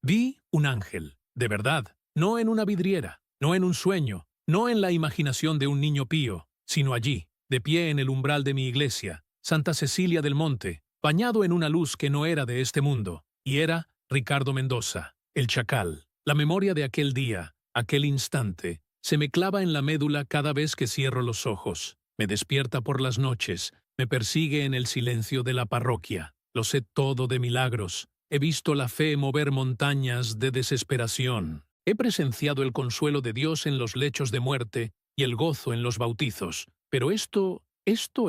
Vi un ángel, de verdad, no en una vidriera, no en un sueño, no en la imaginación de un niño pío, sino allí, de pie en el umbral de mi iglesia, Santa Cecilia del Monte, bañado en una luz que no era de este mundo, y era Ricardo Mendoza, el chacal. La memoria de aquel día, aquel instante, se me clava en la médula cada vez que cierro los ojos, me despierta por las noches, me persigue en el silencio de la parroquia. Lo sé todo de milagros. He visto la fe mover montañas de desesperación. He presenciado el consuelo de Dios en los lechos de muerte y el gozo en los bautizos. Pero esto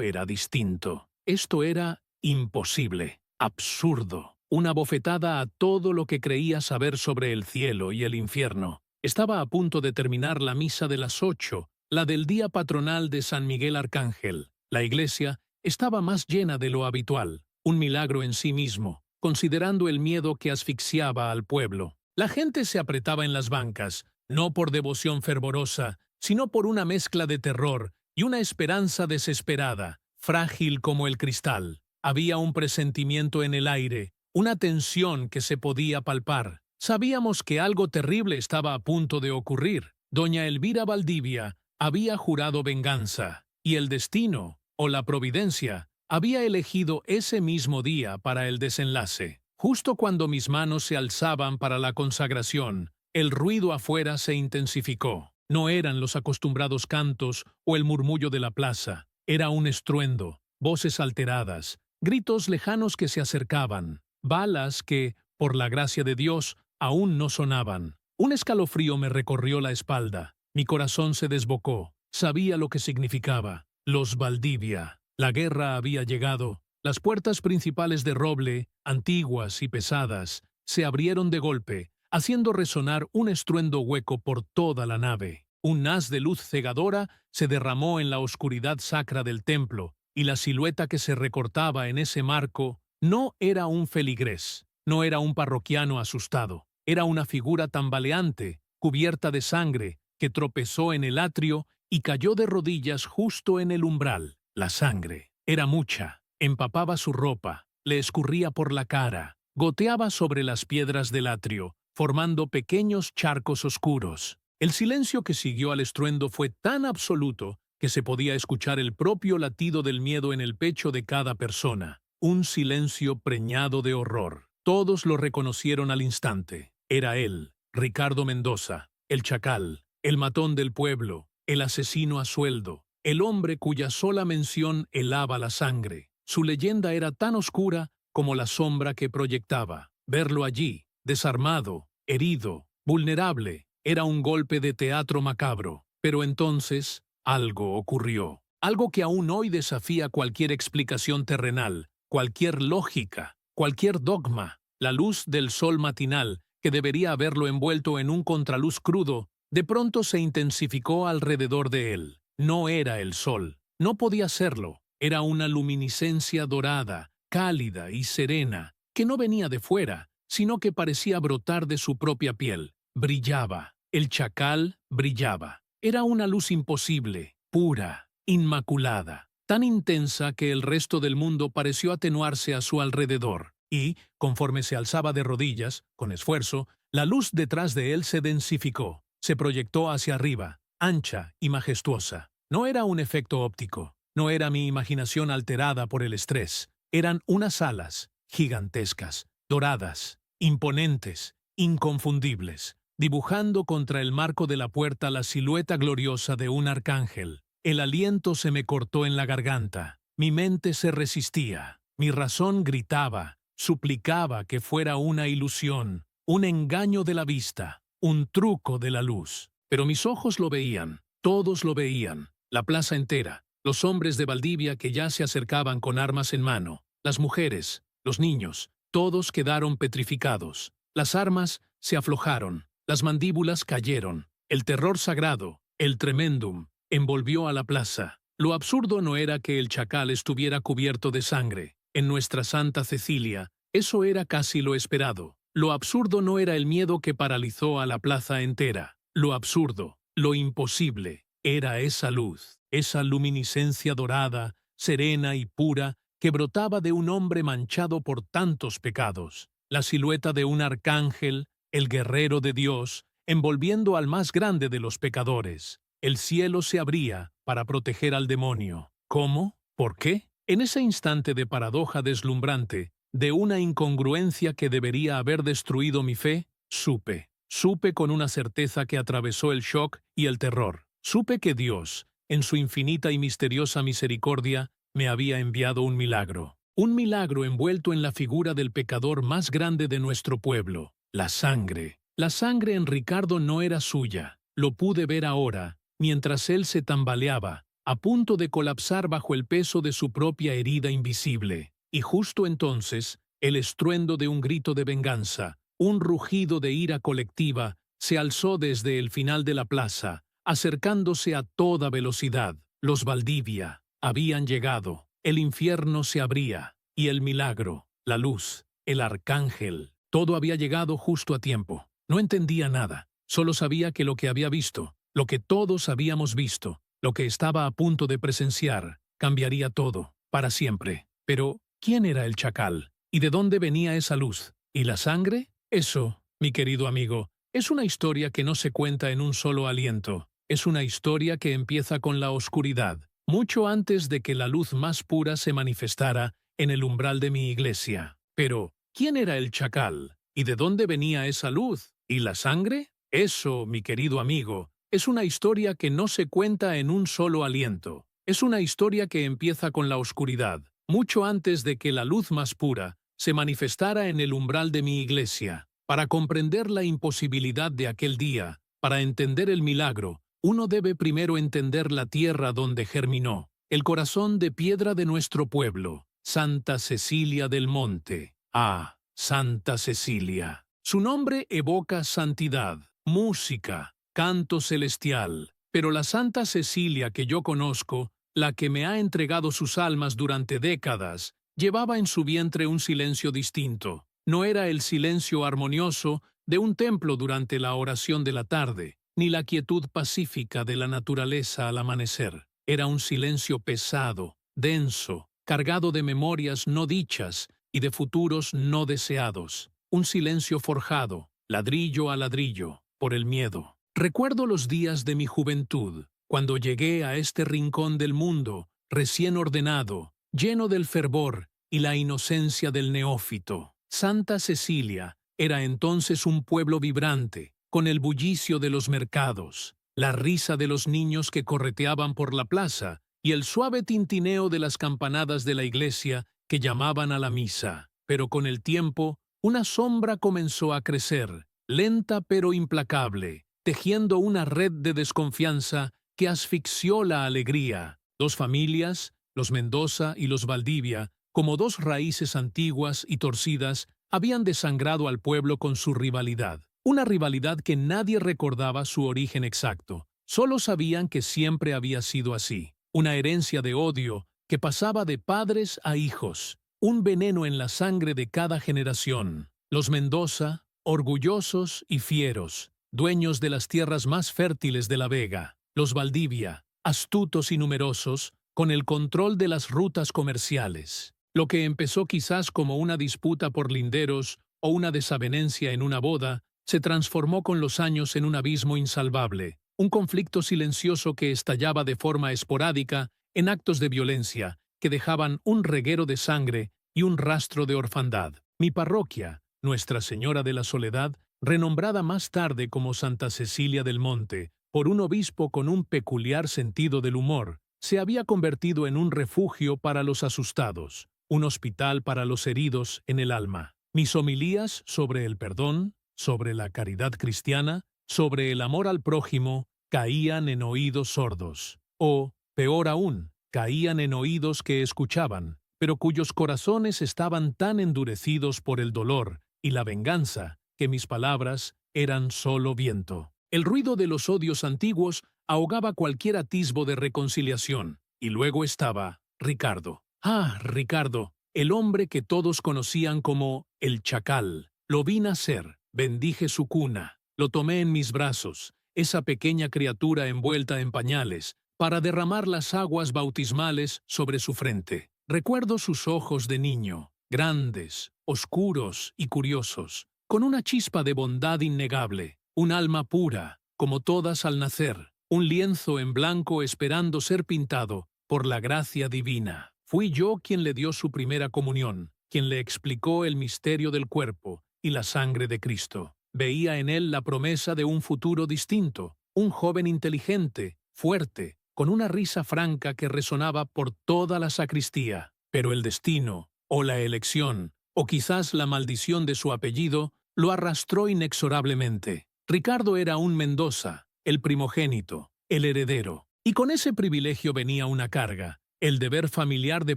era distinto. Esto era imposible, absurdo. Una bofetada a todo lo que creía saber sobre el cielo y el infierno. Estaba a punto de terminar la misa de las 8, la del día patronal de San Miguel Arcángel. La iglesia estaba más llena de lo habitual, un milagro en sí mismo, considerando el miedo que asfixiaba al pueblo. La gente se apretaba en las bancas, no por devoción fervorosa, sino por una mezcla de terror y una esperanza desesperada, frágil como el cristal. Había un presentimiento en el aire, una tensión que se podía palpar. Sabíamos que algo terrible estaba a punto de ocurrir. Doña Elvira Valdivia había jurado venganza, y el destino, o la providencia, había elegido ese mismo día para el desenlace. Justo cuando mis manos se alzaban para la consagración, el ruido afuera se intensificó. No eran los acostumbrados cantos o el murmullo de la plaza. Era un estruendo, voces alteradas, gritos lejanos que se acercaban, balas que, por la gracia de Dios, aún no sonaban. Un escalofrío me recorrió la espalda. Mi corazón se desbocó. Sabía lo que significaba. Los Valdivia. La guerra había llegado. Las puertas principales de roble, antiguas y pesadas, se abrieron de golpe, haciendo resonar un estruendo hueco por toda la nave. Un haz de luz cegadora se derramó en la oscuridad sacra del templo, y la silueta que se recortaba en ese marco no era un feligrés, no era un parroquiano asustado, era una figura tambaleante, cubierta de sangre, que tropezó en el atrio y cayó de rodillas justo en el umbral. La sangre era mucha, empapaba su ropa, le escurría por la cara, goteaba sobre las piedras del atrio, formando pequeños charcos oscuros. El silencio que siguió al estruendo fue tan absoluto que se podía escuchar el propio latido del miedo en el pecho de cada persona. Un silencio preñado de horror. Todos lo reconocieron al instante. Era él, Ricardo Mendoza, el chacal, el matón del pueblo, el asesino a sueldo, el hombre cuya sola mención helaba la sangre. Su leyenda era tan oscura como la sombra que proyectaba. Verlo allí, desarmado, herido, vulnerable, era un golpe de teatro macabro. Pero entonces algo ocurrió. Algo que aún hoy desafía cualquier explicación terrenal, cualquier lógica, cualquier dogma. La luz del sol matinal, que debería haberlo envuelto en un contraluz crudo, de pronto se intensificó alrededor de él. No era el sol, no podía serlo. Era una luminiscencia dorada, cálida y serena, que no venía de fuera, sino que parecía brotar de su propia piel. Brillaba. El chacal brillaba. Era una luz imposible, pura, inmaculada, tan intensa que el resto del mundo pareció atenuarse a su alrededor. Y, conforme se alzaba de rodillas, con esfuerzo, la luz detrás de él se densificó, se proyectó hacia arriba, ancha y majestuosa. No era un efecto óptico, no era mi imaginación alterada por el estrés. Eran unas alas, gigantescas, doradas, imponentes, inconfundibles, dibujando contra el marco de la puerta la silueta gloriosa de un arcángel. El aliento se me cortó en la garganta, mi mente se resistía, mi razón gritaba, suplicaba que fuera una ilusión, un engaño de la vista, un truco de la luz. Pero mis ojos lo veían, todos lo veían, la plaza entera, los hombres de Valdivia que ya se acercaban con armas en mano, las mujeres, los niños, todos quedaron petrificados. Las armas se aflojaron, las mandíbulas cayeron, el terror sagrado, el tremendum, envolvió a la plaza. Lo absurdo no era que el chacal estuviera cubierto de sangre. En nuestra Santa Cecilia, eso era casi lo esperado. Lo absurdo no era el miedo que paralizó a la plaza entera. Lo absurdo, lo imposible, era esa luz, esa luminiscencia dorada, serena y pura, que brotaba de un hombre manchado por tantos pecados. La silueta de un arcángel, el guerrero de Dios, envolviendo al más grande de los pecadores. El cielo se abría para proteger al demonio. ¿Cómo? ¿Por qué? En ese instante de paradoja deslumbrante, de una incongruencia que debería haber destruido mi fe, supe con una certeza que atravesó el shock y el terror. Supe que Dios, en su infinita y misteriosa misericordia, me había enviado un milagro envuelto en la figura del pecador más grande de nuestro pueblo, la sangre. La sangre en Ricardo no era suya, lo pude ver ahora, mientras él se tambaleaba, a punto de colapsar bajo el peso de su propia herida invisible. Y justo entonces, el estruendo de un grito de venganza, un rugido de ira colectiva, se alzó desde el final de la plaza, acercándose a toda velocidad. Los Valdivia habían llegado, el infierno se abría, y el milagro, la luz, el arcángel, todo había llegado justo a tiempo. No entendía nada, solo sabía que lo que había visto, lo que todos habíamos visto, lo que estaba a punto de presenciar, cambiaría todo, para siempre. Pero, ¿quién era el chacal? ¿Y de dónde venía esa luz? ¿Y la sangre? Eso, mi querido amigo, es una historia que no se cuenta en un solo aliento. Es una historia que empieza con la oscuridad, mucho antes de que la luz más pura se manifestara en el umbral de mi iglesia. Pero, ¿quién era el chacal? ¿Y de dónde venía esa luz? ¿Y la sangre? Eso, mi querido amigo, es una historia que no se cuenta en un solo aliento. Es una historia que empieza con la oscuridad, mucho antes de que la luz más pura se manifestara en el umbral de mi iglesia. Para comprender la imposibilidad de aquel día, para entender el milagro, uno debe primero entender la tierra donde germinó, el corazón de piedra de nuestro pueblo, Santa Cecilia del Monte. Ah, Santa Cecilia. Su nombre evoca santidad, música, canto celestial, pero la Santa Cecilia que yo conozco, la que me ha entregado sus almas durante décadas, llevaba en su vientre un silencio distinto. No era el silencio armonioso de un templo durante la oración de la tarde, ni la quietud pacífica de la naturaleza al amanecer. Era un silencio pesado, denso, cargado de memorias no dichas y de futuros no deseados. Un silencio forjado, ladrillo a ladrillo, por el miedo. Recuerdo los días de mi juventud, cuando llegué a este rincón del mundo, recién ordenado, lleno del fervor y la inocencia del neófito. Santa Cecilia era entonces un pueblo vibrante, con el bullicio de los mercados, la risa de los niños que correteaban por la plaza y el suave tintineo de las campanadas de la iglesia que llamaban a la misa. Pero con el tiempo, una sombra comenzó a crecer, lenta pero implacable, tejiendo una red de desconfianza que asfixió la alegría. Dos familias, los Mendoza y los Valdivia, como dos raíces antiguas y torcidas, habían desangrado al pueblo con su rivalidad. Una rivalidad que nadie recordaba su origen exacto. Solo sabían que siempre había sido así. Una herencia de odio que pasaba de padres a hijos. Un veneno en la sangre de cada generación. Los Mendoza, orgullosos y fieros, dueños de las tierras más fértiles de la Vega. Los Valdivia, astutos y numerosos, con el control de las rutas comerciales. Lo que empezó quizás como una disputa por linderos o una desavenencia en una boda, se transformó con los años en un abismo insalvable, un conflicto silencioso que estallaba de forma esporádica en actos de violencia que dejaban un reguero de sangre y un rastro de orfandad. Mi parroquia, Nuestra Señora de la Soledad, renombrada más tarde como Santa Cecilia del Monte, por un obispo con un peculiar sentido del humor, se había convertido en un refugio para los asustados, un hospital para los heridos en el alma. Mis homilías sobre el perdón, sobre la caridad cristiana, sobre el amor al prójimo, caían en oídos sordos. O, peor aún, caían en oídos que escuchaban, pero cuyos corazones estaban tan endurecidos por el dolor y la venganza que mis palabras eran solo viento. El ruido de los odios antiguos ahogaba cualquier atisbo de reconciliación. Y luego estaba Ricardo. Ah, Ricardo, el hombre que todos conocían como el Chacal. Lo vi nacer, bendije su cuna, lo tomé en mis brazos, esa pequeña criatura envuelta en pañales, para derramar las aguas bautismales sobre su frente. Recuerdo sus ojos de niño, grandes, oscuros y curiosos, con una chispa de bondad innegable, un alma pura, como todas al nacer, un lienzo en blanco esperando ser pintado por la gracia divina. Fui yo quien le dio su primera comunión, quien le explicó el misterio del cuerpo y la sangre de Cristo. Veía en él la promesa de un futuro distinto, un joven inteligente, fuerte, con una risa franca que resonaba por toda la sacristía. Pero el destino, o la elección, o quizás la maldición de su apellido, lo arrastró inexorablemente. Ricardo era un Mendoza, el primogénito, el heredero, y con ese privilegio venía una carga, el deber familiar de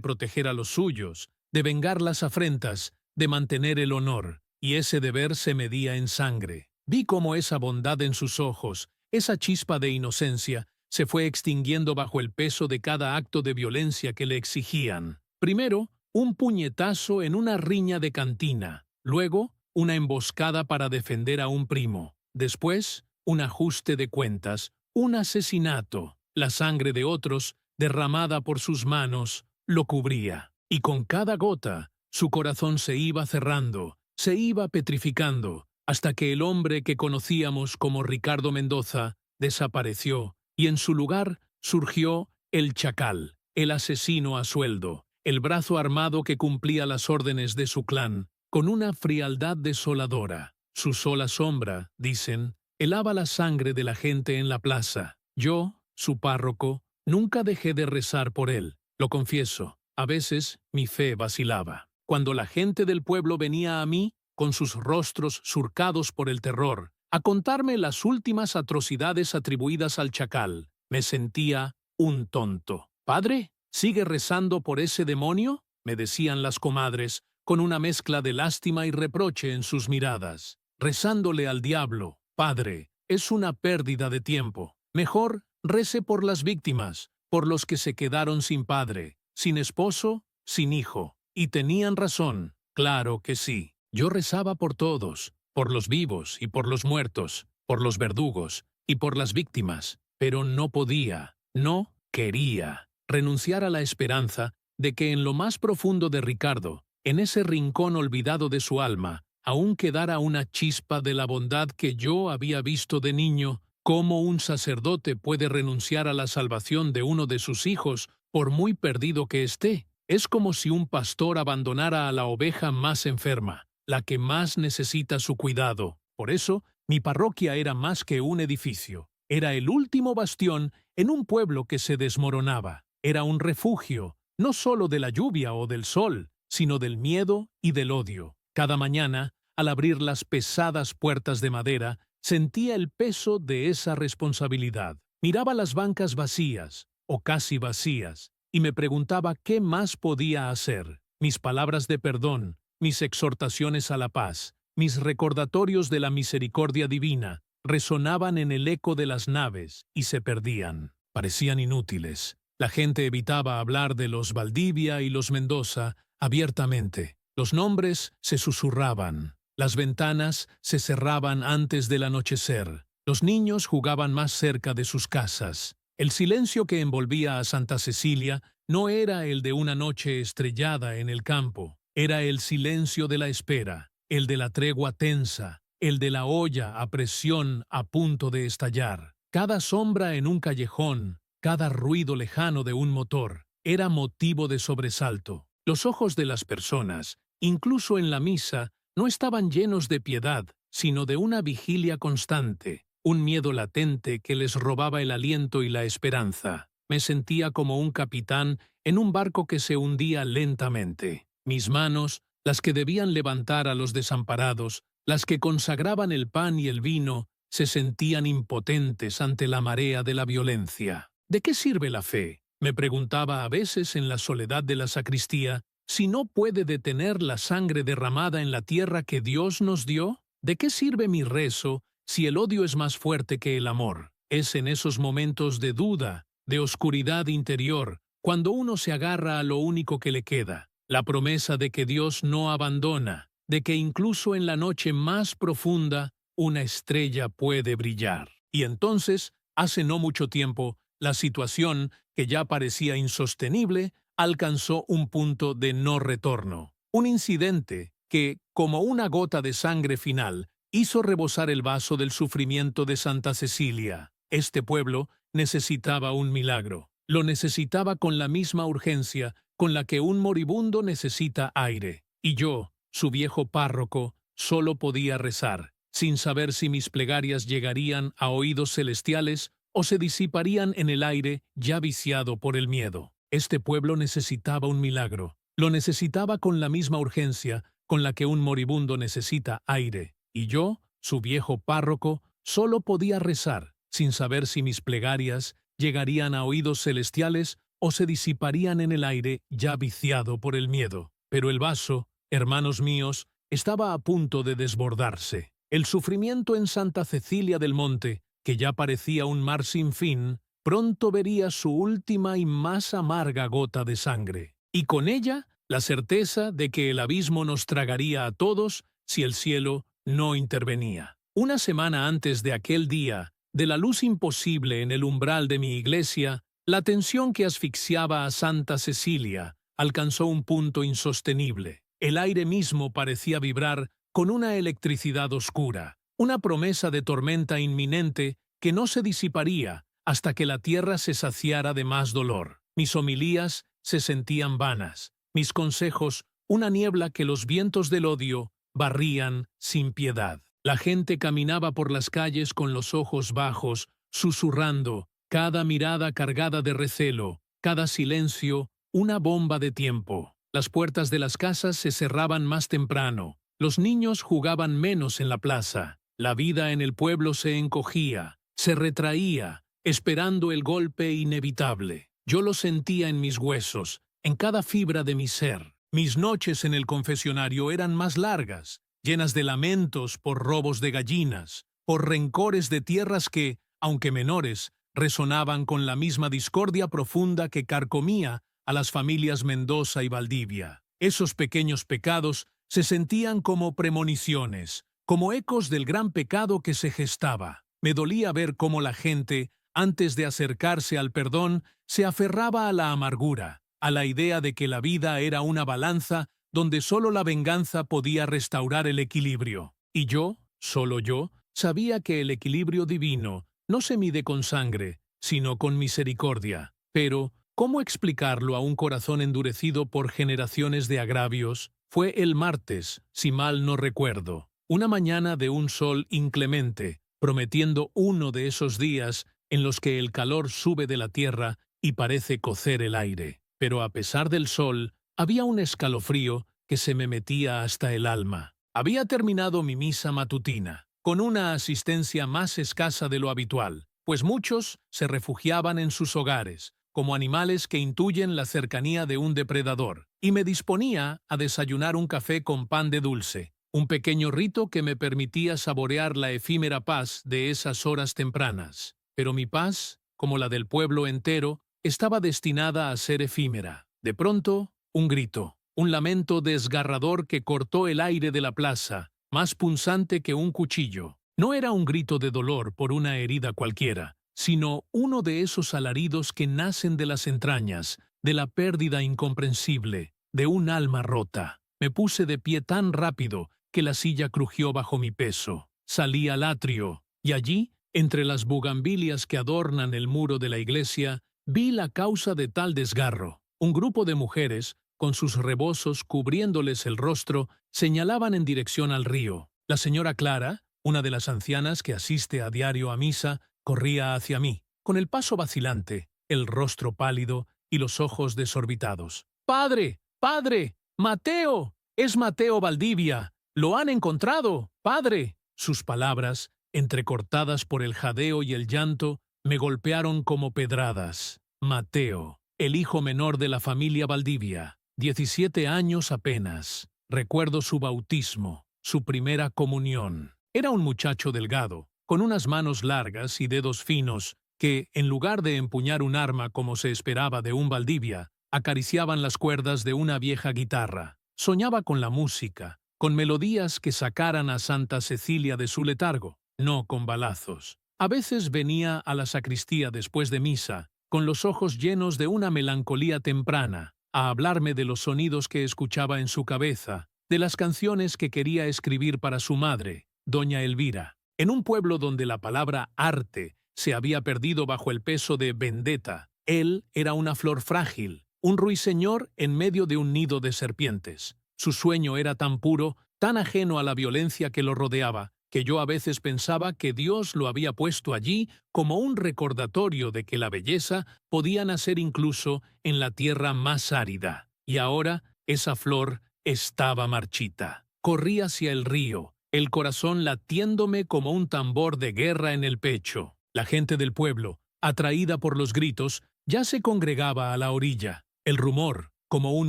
proteger a los suyos, de vengar las afrentas, de mantener el honor, y ese deber se medía en sangre. Vi cómo esa bondad en sus ojos, esa chispa de inocencia, se fue extinguiendo bajo el peso de cada acto de violencia que le exigían. Primero, un puñetazo en una riña de cantina, luego, una emboscada para defender a un primo, después, un ajuste de cuentas, un asesinato. La sangre de otros, derramada por sus manos, lo cubría, y con cada gota, su corazón se iba cerrando, se iba petrificando, hasta que el hombre que conocíamos como Ricardo Mendoza desapareció, y en su lugar surgió el chacal, el asesino a sueldo, el brazo armado que cumplía las órdenes de su clan, con una frialdad desoladora. Su sola sombra, dicen, helaba la sangre de la gente en la plaza. Yo, su párroco, nunca dejé de rezar por él, lo confieso. A veces mi fe vacilaba. Cuando la gente del pueblo venía a mí, con sus rostros surcados por el terror, a contarme las últimas atrocidades atribuidas al chacal, me sentía un tonto. «Padre, ¿sigue rezando por ese demonio?», me decían las comadres, con una mezcla de lástima y reproche en sus miradas. «Rezándole al diablo, padre, es una pérdida de tiempo. Mejor rece por las víctimas, por los que se quedaron sin padre, sin esposo, sin hijo». Y tenían razón, claro que sí. Yo rezaba por todos, por los vivos y por los muertos, por los verdugos y por las víctimas, pero no podía, no quería renunciar a la esperanza de que en lo más profundo de Ricardo, en ese rincón olvidado de su alma, aún quedara una chispa de la bondad que yo había visto de niño. ¿Cómo un sacerdote puede renunciar a la salvación de uno de sus hijos, por muy perdido que esté? Es como si un pastor abandonara a la oveja más enferma, la que más necesita su cuidado. Por eso, mi parroquia era más que un edificio. Era el último bastión en un pueblo que se desmoronaba. Era un refugio, no solo de la lluvia o del sol, sino del miedo y del odio. Cada mañana, al abrir las pesadas puertas de madera, sentía el peso de esa responsabilidad. Miraba las bancas vacías, o casi vacías, y me preguntaba qué más podía hacer. Mis palabras de perdón, mis exhortaciones a la paz, mis recordatorios de la misericordia divina, resonaban en el eco de las naves y se perdían. Parecían inútiles. La gente evitaba hablar de los Valdivia y los Mendoza abiertamente. Los nombres se susurraban. Las ventanas se cerraban antes del anochecer. Los niños jugaban más cerca de sus casas. El silencio que envolvía a Santa Cecilia no era el de una noche estrellada en el campo. Era el silencio de la espera, el de la tregua tensa, el de la olla a presión a punto de estallar. Cada sombra en un callejón, cada ruido lejano de un motor, era motivo de sobresalto. Los ojos de las personas, incluso en la misa, no estaban llenos de piedad, sino de una vigilia constante, un miedo latente que les robaba el aliento y la esperanza. Me sentía como un capitán en un barco que se hundía lentamente. Mis manos, las que debían levantar a los desamparados, las que consagraban el pan y el vino, se sentían impotentes ante la marea de la violencia. ¿De qué sirve la fe?, me preguntaba a veces en la soledad de la sacristía, si no puede detener la sangre derramada en la tierra que Dios nos dio. ¿De qué sirve mi rezo si el odio es más fuerte que el amor? Es en esos momentos de duda, de oscuridad interior, cuando uno se agarra a lo único que le queda, la promesa de que Dios no abandona, de que incluso en la noche más profunda una estrella puede brillar. Y entonces, hace no mucho tiempo, la situación, que ya parecía insostenible, alcanzó un punto de no retorno. Un incidente, que, como una gota de sangre final, hizo rebosar el vaso del sufrimiento de Santa Cecilia. Este pueblo necesitaba un milagro. Lo necesitaba con la misma urgencia con la que un moribundo necesita aire. Y yo, su viejo párroco, solo podía rezar, sin saber si mis plegarias llegarían a oídos celestiales o se disiparían en el aire ya viciado por el miedo. Este pueblo necesitaba un milagro. Lo necesitaba con la misma urgencia con la que un moribundo necesita aire. Y yo, su viejo párroco, solo podía rezar, sin saber si mis plegarias llegarían a oídos celestiales o se disiparían en el aire ya viciado por el miedo. Pero el vaso, hermanos míos, estaba a punto de desbordarse. El sufrimiento en Santa Cecilia del Monte, que ya parecía un mar sin fin, pronto vería su última y más amarga gota de sangre. Y con ella, la certeza de que el abismo nos tragaría a todos si el cielo no intervenía. Una semana antes de aquel día, de la luz imposible en el umbral de mi iglesia, la tensión que asfixiaba a Santa Cecilia alcanzó un punto insostenible. El aire mismo parecía vibrar con una electricidad oscura, una promesa de tormenta inminente que no se disiparía hasta que la tierra se saciara de más dolor. Mis homilías se sentían vanas, mis consejos una niebla que los vientos del odio barrían sin piedad. La gente caminaba por las calles con los ojos bajos, susurrando, cada mirada cargada de recelo, cada silencio una bomba de tiempo. Las puertas de las casas se cerraban más temprano, los niños jugaban menos en la plaza, la vida en el pueblo se encogía, se retraía, esperando el golpe inevitable. Yo lo sentía en mis huesos, en cada fibra de mi ser. Mis noches en el confesionario eran más largas, llenas de lamentos por robos de gallinas, por rencores de tierras que, aunque menores, resonaban con la misma discordia profunda que carcomía a las familias Mendoza y Valdivia. Esos pequeños pecados se sentían como premoniciones, como ecos del gran pecado que se gestaba. Me dolía ver cómo la gente, antes de acercarse al perdón, se aferraba a la amargura, a la idea de que la vida era una balanza donde solo la venganza podía restaurar el equilibrio. Y yo, solo yo, sabía que el equilibrio divino no se mide con sangre, sino con misericordia. Pero, ¿cómo explicarlo a un corazón endurecido por generaciones de agravios? Fue el martes, si mal no recuerdo, una mañana de un sol inclemente, prometiendo uno de esos días en los que el calor sube de la tierra y parece cocer el aire. Pero a pesar del sol, había un escalofrío que se me metía hasta el alma. Había terminado mi misa matutina, con una asistencia más escasa de lo habitual, pues muchos se refugiaban en sus hogares, como animales que intuyen la cercanía de un depredador, y me disponía a desayunar un café con pan de dulce, un pequeño rito que me permitía saborear la efímera paz de esas horas tempranas. Pero mi paz, como la del pueblo entero, estaba destinada a ser efímera. De pronto, un grito, un lamento desgarrador que cortó el aire de la plaza, más punzante que un cuchillo. No era un grito de dolor por una herida cualquiera, sino uno de esos alaridos que nacen de las entrañas, de la pérdida incomprensible, de un alma rota. Me puse de pie tan rápido que la silla crujió bajo mi peso. Salí al atrio, y allí, entre las bugambilias que adornan el muro de la iglesia, vi la causa de tal desgarro. Un grupo de mujeres, con sus rebozos cubriéndoles el rostro, señalaban en dirección al río. La señora Clara, una de las ancianas que asiste a diario a misa, corría hacia mí, con el paso vacilante, el rostro pálido y los ojos desorbitados. ¡Padre! ¡Padre! ¡Mateo! ¡Es Mateo Valdivia! ¡Lo han encontrado! ¡Padre! Sus palabras, entrecortadas por el jadeo y el llanto, me golpearon como pedradas. Mateo, el hijo menor de la familia Valdivia, 17 años apenas. Recuerdo su bautismo, su primera comunión. Era un muchacho delgado, con unas manos largas y dedos finos, que, en lugar de empuñar un arma como se esperaba de un Valdivia, acariciaban las cuerdas de una vieja guitarra. Soñaba con la música, con melodías que sacaran a Santa Cecilia de su letargo, no con balazos. A veces venía a la sacristía después de misa, con los ojos llenos de una melancolía temprana, a hablarme de los sonidos que escuchaba en su cabeza, de las canciones que quería escribir para su madre, doña Elvira. En un pueblo donde la palabra arte se había perdido bajo el peso de vendetta, él era una flor frágil, un ruiseñor en medio de un nido de serpientes. Su sueño era tan puro, tan ajeno a la violencia que lo rodeaba, que yo a veces pensaba que Dios lo había puesto allí como un recordatorio de que la belleza podía nacer incluso en la tierra más árida. Y ahora esa flor estaba marchita. Corrí hacia el río, el corazón latiéndome como un tambor de guerra en el pecho. La gente del pueblo, atraída por los gritos, ya se congregaba a la orilla. El rumor, como un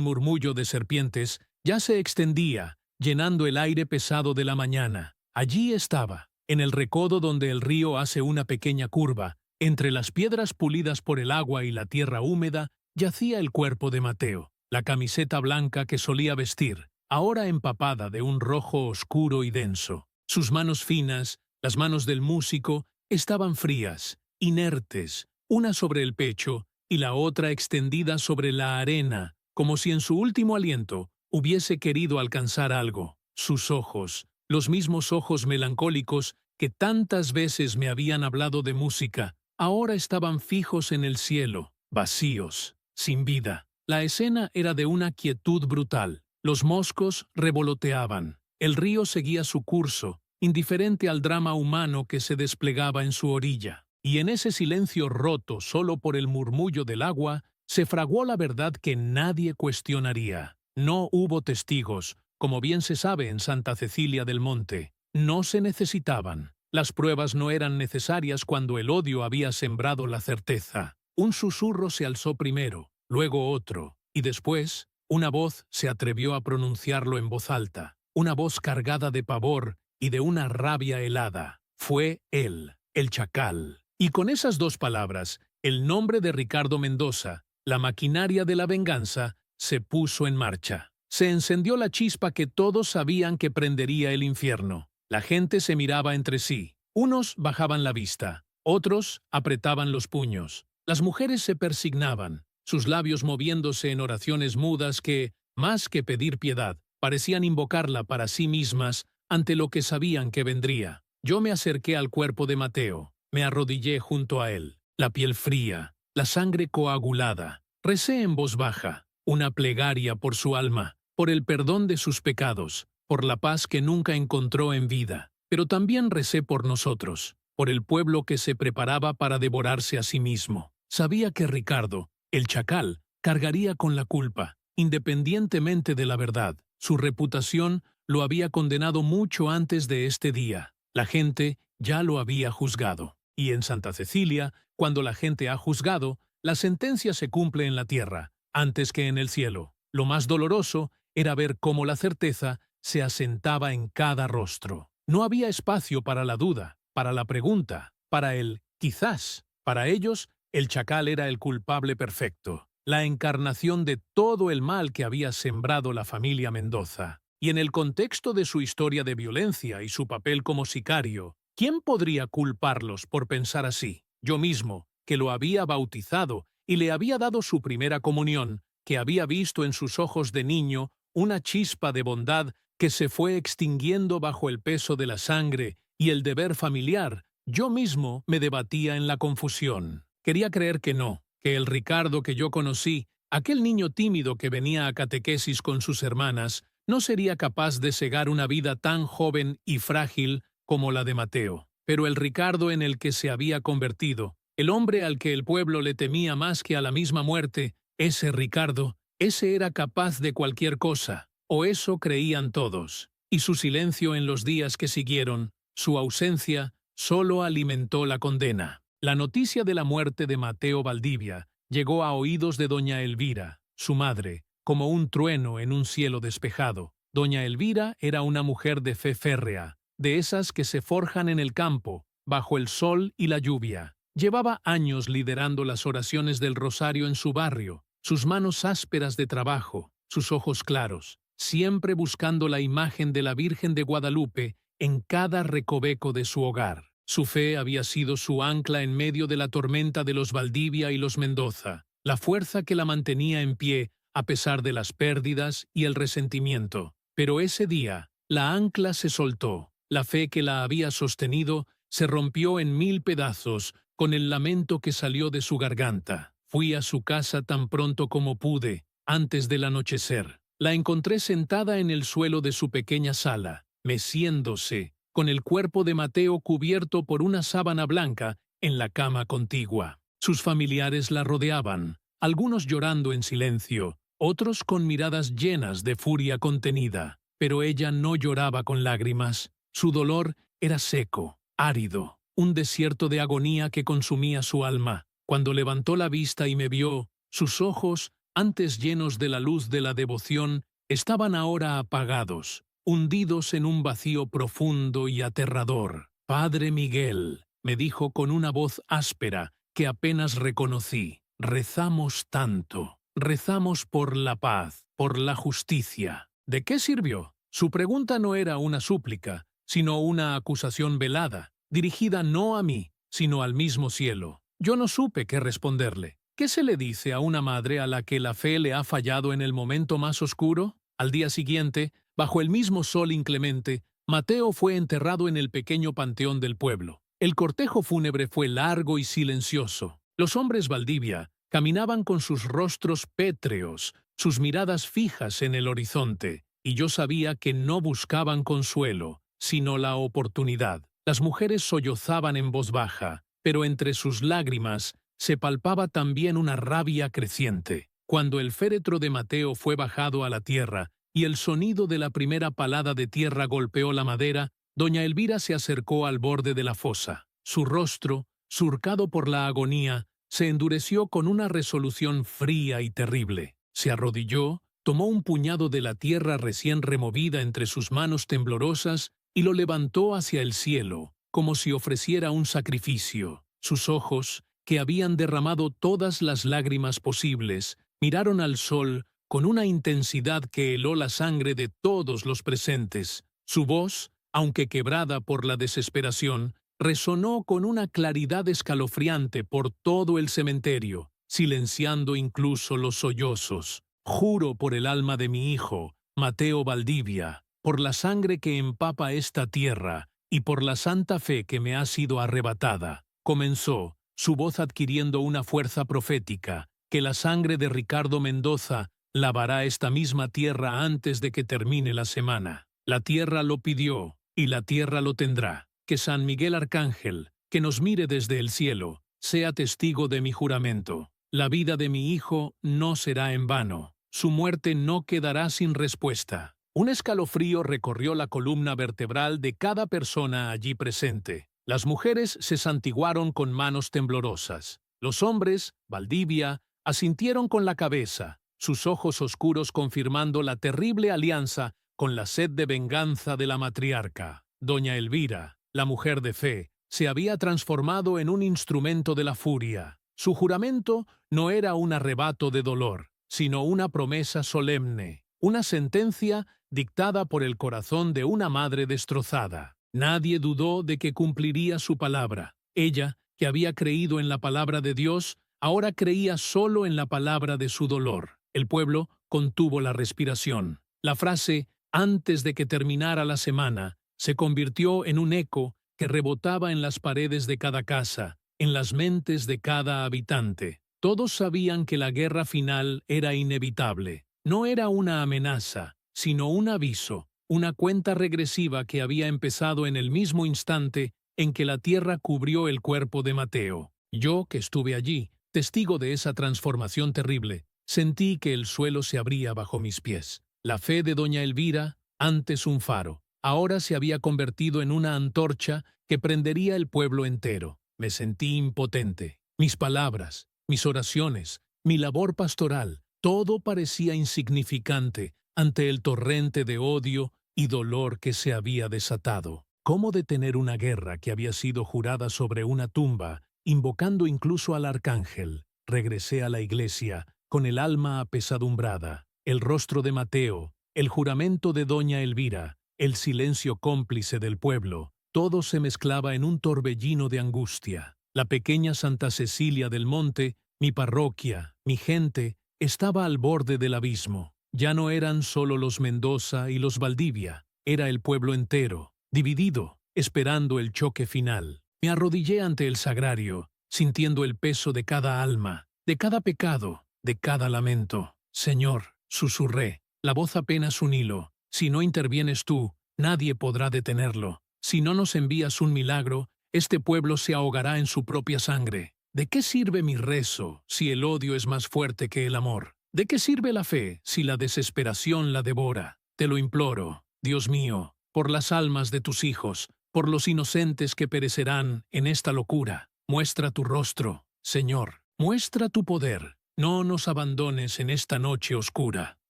murmullo de serpientes, ya se extendía, llenando el aire pesado de la mañana. Allí estaba, en el recodo donde el río hace una pequeña curva, entre las piedras pulidas por el agua y la tierra húmeda, yacía el cuerpo de Mateo. La camiseta blanca que solía vestir, ahora empapada de un rojo oscuro y denso. Sus manos finas, las manos del músico, estaban frías, inertes, una sobre el pecho y la otra extendida sobre la arena, como si en su último aliento hubiese querido alcanzar algo. Sus ojos, los mismos ojos melancólicos que tantas veces me habían hablado de música, ahora estaban fijos en el cielo, vacíos, sin vida. La escena era de una quietud brutal. Los moscos revoloteaban. El río seguía su curso, indiferente al drama humano que se desplegaba en su orilla. Y en ese silencio roto solo por el murmullo del agua, se fraguó la verdad que nadie cuestionaría. No hubo testigos, como bien se sabe en Santa Cecilia del Monte. No se necesitaban. Las pruebas no eran necesarias cuando el odio había sembrado la certeza. Un susurro se alzó primero, luego otro, y después una voz se atrevió a pronunciarlo en voz alta, una voz cargada de pavor y de una rabia helada. Fue él, el chacal. Y con esas dos palabras, el nombre de Ricardo Mendoza, la maquinaria de la venganza, se puso en marcha. Se encendió la chispa que todos sabían que prendería el infierno. La gente se miraba entre sí. Unos bajaban la vista, otros apretaban los puños. Las mujeres se persignaban, sus labios moviéndose en oraciones mudas que, más que pedir piedad, parecían invocarla para sí mismas ante lo que sabían que vendría. Yo me acerqué al cuerpo de Mateo, me arrodillé junto a él, la piel fría, la sangre coagulada. Recé en voz baja, una plegaria por su alma, por el perdón de sus pecados, por la paz que nunca encontró en vida. Pero también recé por nosotros, por el pueblo que se preparaba para devorarse a sí mismo. Sabía que Ricardo, el chacal, cargaría con la culpa, independientemente de la verdad. Su reputación lo había condenado mucho antes de este día. La gente ya lo había juzgado. Y en Santa Cecilia, cuando la gente ha juzgado, la sentencia se cumple en la tierra, antes que en el cielo. Lo más doloroso era ver cómo la certeza se asentaba en cada rostro. No había espacio para la duda, para la pregunta, para el quizás. Para ellos, el chacal era el culpable perfecto, la encarnación de todo el mal que había sembrado la familia Mendoza. Y en el contexto de su historia de violencia y su papel como sicario, ¿quién podría culparlos por pensar así? Yo mismo, que lo había bautizado y le había dado su primera comunión, que había visto en sus ojos de niño una chispa de bondad que se fue extinguiendo bajo el peso de la sangre y el deber familiar, yo mismo me debatía en la confusión. Quería creer que no, que el Ricardo que yo conocí, aquel niño tímido que venía a catequesis con sus hermanas, no sería capaz de cegar una vida tan joven y frágil como la de Mateo. Pero el Ricardo en el que se había convertido, el hombre al que el pueblo le temía más que a la misma muerte, ese Ricardo, ese era capaz de cualquier cosa, o eso creían todos. Y su silencio en los días que siguieron, su ausencia, solo alimentó la condena. La noticia de la muerte de Mateo Valdivia llegó a oídos de doña Elvira, su madre, como un trueno en un cielo despejado. Doña Elvira era una mujer de fe férrea, de esas que se forjan en el campo, bajo el sol y la lluvia. Llevaba años liderando las oraciones del rosario en su barrio, sus manos ásperas de trabajo, sus ojos claros, siempre buscando la imagen de la Virgen de Guadalupe en cada recoveco de su hogar. Su fe había sido su ancla en medio de la tormenta de los Valdivia y los Mendoza, la fuerza que la mantenía en pie a pesar de las pérdidas y el resentimiento. Pero ese día, la ancla se soltó. La fe que la había sostenido se rompió en 1000 pedazos con el lamento que salió de su garganta. Fui a su casa tan pronto como pude, antes del anochecer. La encontré sentada en el suelo de su pequeña sala, meciéndose, con el cuerpo de Mateo cubierto por una sábana blanca en la cama contigua. Sus familiares la rodeaban, algunos llorando en silencio, otros con miradas llenas de furia contenida. Pero ella no lloraba con lágrimas. Su dolor era seco, árido, un desierto de agonía que consumía su alma. Cuando levantó la vista y me vio, sus ojos, antes llenos de la luz de la devoción, estaban ahora apagados, hundidos en un vacío profundo y aterrador. «Padre Miguel», me dijo con una voz áspera que apenas reconocí, «rezamos tanto, rezamos por la paz, por la justicia». ¿De qué sirvió? Su pregunta no era una súplica, sino una acusación velada, dirigida no a mí, sino al mismo cielo. Yo no supe qué responderle. ¿Qué se le dice a una madre a la que la fe le ha fallado en el momento más oscuro? Al día siguiente, bajo el mismo sol inclemente, Mateo fue enterrado en el pequeño panteón del pueblo. El cortejo fúnebre fue largo y silencioso. Los hombres Valdivia caminaban con sus rostros pétreos, sus miradas fijas en el horizonte, y yo sabía que no buscaban consuelo, sino la oportunidad. Las mujeres sollozaban en voz baja, pero entre sus lágrimas se palpaba también una rabia creciente. Cuando el féretro de Mateo fue bajado a la tierra y el sonido de la primera palada de tierra golpeó la madera, doña Elvira se acercó al borde de la fosa. Su rostro, surcado por la agonía, se endureció con una resolución fría y terrible. Se arrodilló, tomó un puñado de la tierra recién removida entre sus manos temblorosas y lo levantó hacia el cielo, como si ofreciera un sacrificio. Sus ojos, que habían derramado todas las lágrimas posibles, miraron al sol con una intensidad que heló la sangre de todos los presentes. Su voz, aunque quebrada por la desesperación, resonó con una claridad escalofriante por todo el cementerio, silenciando incluso los sollozos. «Juro por el alma de mi hijo, Mateo Valdivia, por la sangre que empapa esta tierra y por la santa fe que me ha sido arrebatada», comenzó, su voz adquiriendo una fuerza profética, «que la sangre de Ricardo Mendoza lavará esta misma tierra antes de que termine la semana. La tierra lo pidió, y la tierra lo tendrá. Que San Miguel Arcángel, que nos mire desde el cielo, sea testigo de mi juramento. La vida de mi hijo no será en vano. Su muerte no quedará sin respuesta». Un escalofrío recorrió la columna vertebral de cada persona allí presente. Las mujeres se santiguaron con manos temblorosas. Los hombres, Valdivia, asintieron con la cabeza, sus ojos oscuros confirmando la terrible alianza con la sed de venganza de la matriarca. Doña Elvira, la mujer de fe, se había transformado en un instrumento de la furia. Su juramento no era un arrebato de dolor, sino una promesa solemne, una sentencia dictada por el corazón de una madre destrozada. Nadie dudó de que cumpliría su palabra. Ella, que había creído en la palabra de Dios, ahora creía solo en la palabra de su dolor. El pueblo contuvo la respiración. La frase «antes de que terminara la semana» se convirtió en un eco que rebotaba en las paredes de cada casa, en las mentes de cada habitante. Todos sabían que la guerra final era inevitable. No era una amenaza, sino un aviso, una cuenta regresiva que había empezado en el mismo instante en que la tierra cubrió el cuerpo de Mateo. Yo, que estuve allí, testigo de esa transformación terrible, sentí que el suelo se abría bajo mis pies. La fe de doña Elvira, antes un faro, ahora se había convertido en una antorcha que prendería el pueblo entero. Me sentí impotente. Mis palabras, mis oraciones, mi labor pastoral, todo parecía insignificante ante el torrente de odio y dolor que se había desatado. ¿Cómo detener una guerra que había sido jurada sobre una tumba, invocando incluso al arcángel? Regresé a la iglesia, con el alma apesadumbrada, el rostro de Mateo, el juramento de doña Elvira, el silencio cómplice del pueblo. Todo se mezclaba en un torbellino de angustia. La pequeña Santa Cecilia del Monte, mi parroquia, mi gente, estaba al borde del abismo. Ya no eran solo los Mendoza y los Valdivia, era el pueblo entero, dividido, esperando el choque final. Me arrodillé ante el sagrario, sintiendo el peso de cada alma, de cada pecado, de cada lamento. Señor, susurré, la voz apenas un hilo, si no intervienes tú, nadie podrá detenerlo. Si no nos envías un milagro, este pueblo se ahogará en su propia sangre. ¿De qué sirve mi rezo si el odio es más fuerte que el amor? ¿De qué sirve la fe si la desesperación la devora? Te lo imploro, Dios mío, por las almas de tus hijos, por los inocentes que perecerán en esta locura. Muestra tu rostro, Señor, muestra tu poder. No nos abandones en esta noche oscura.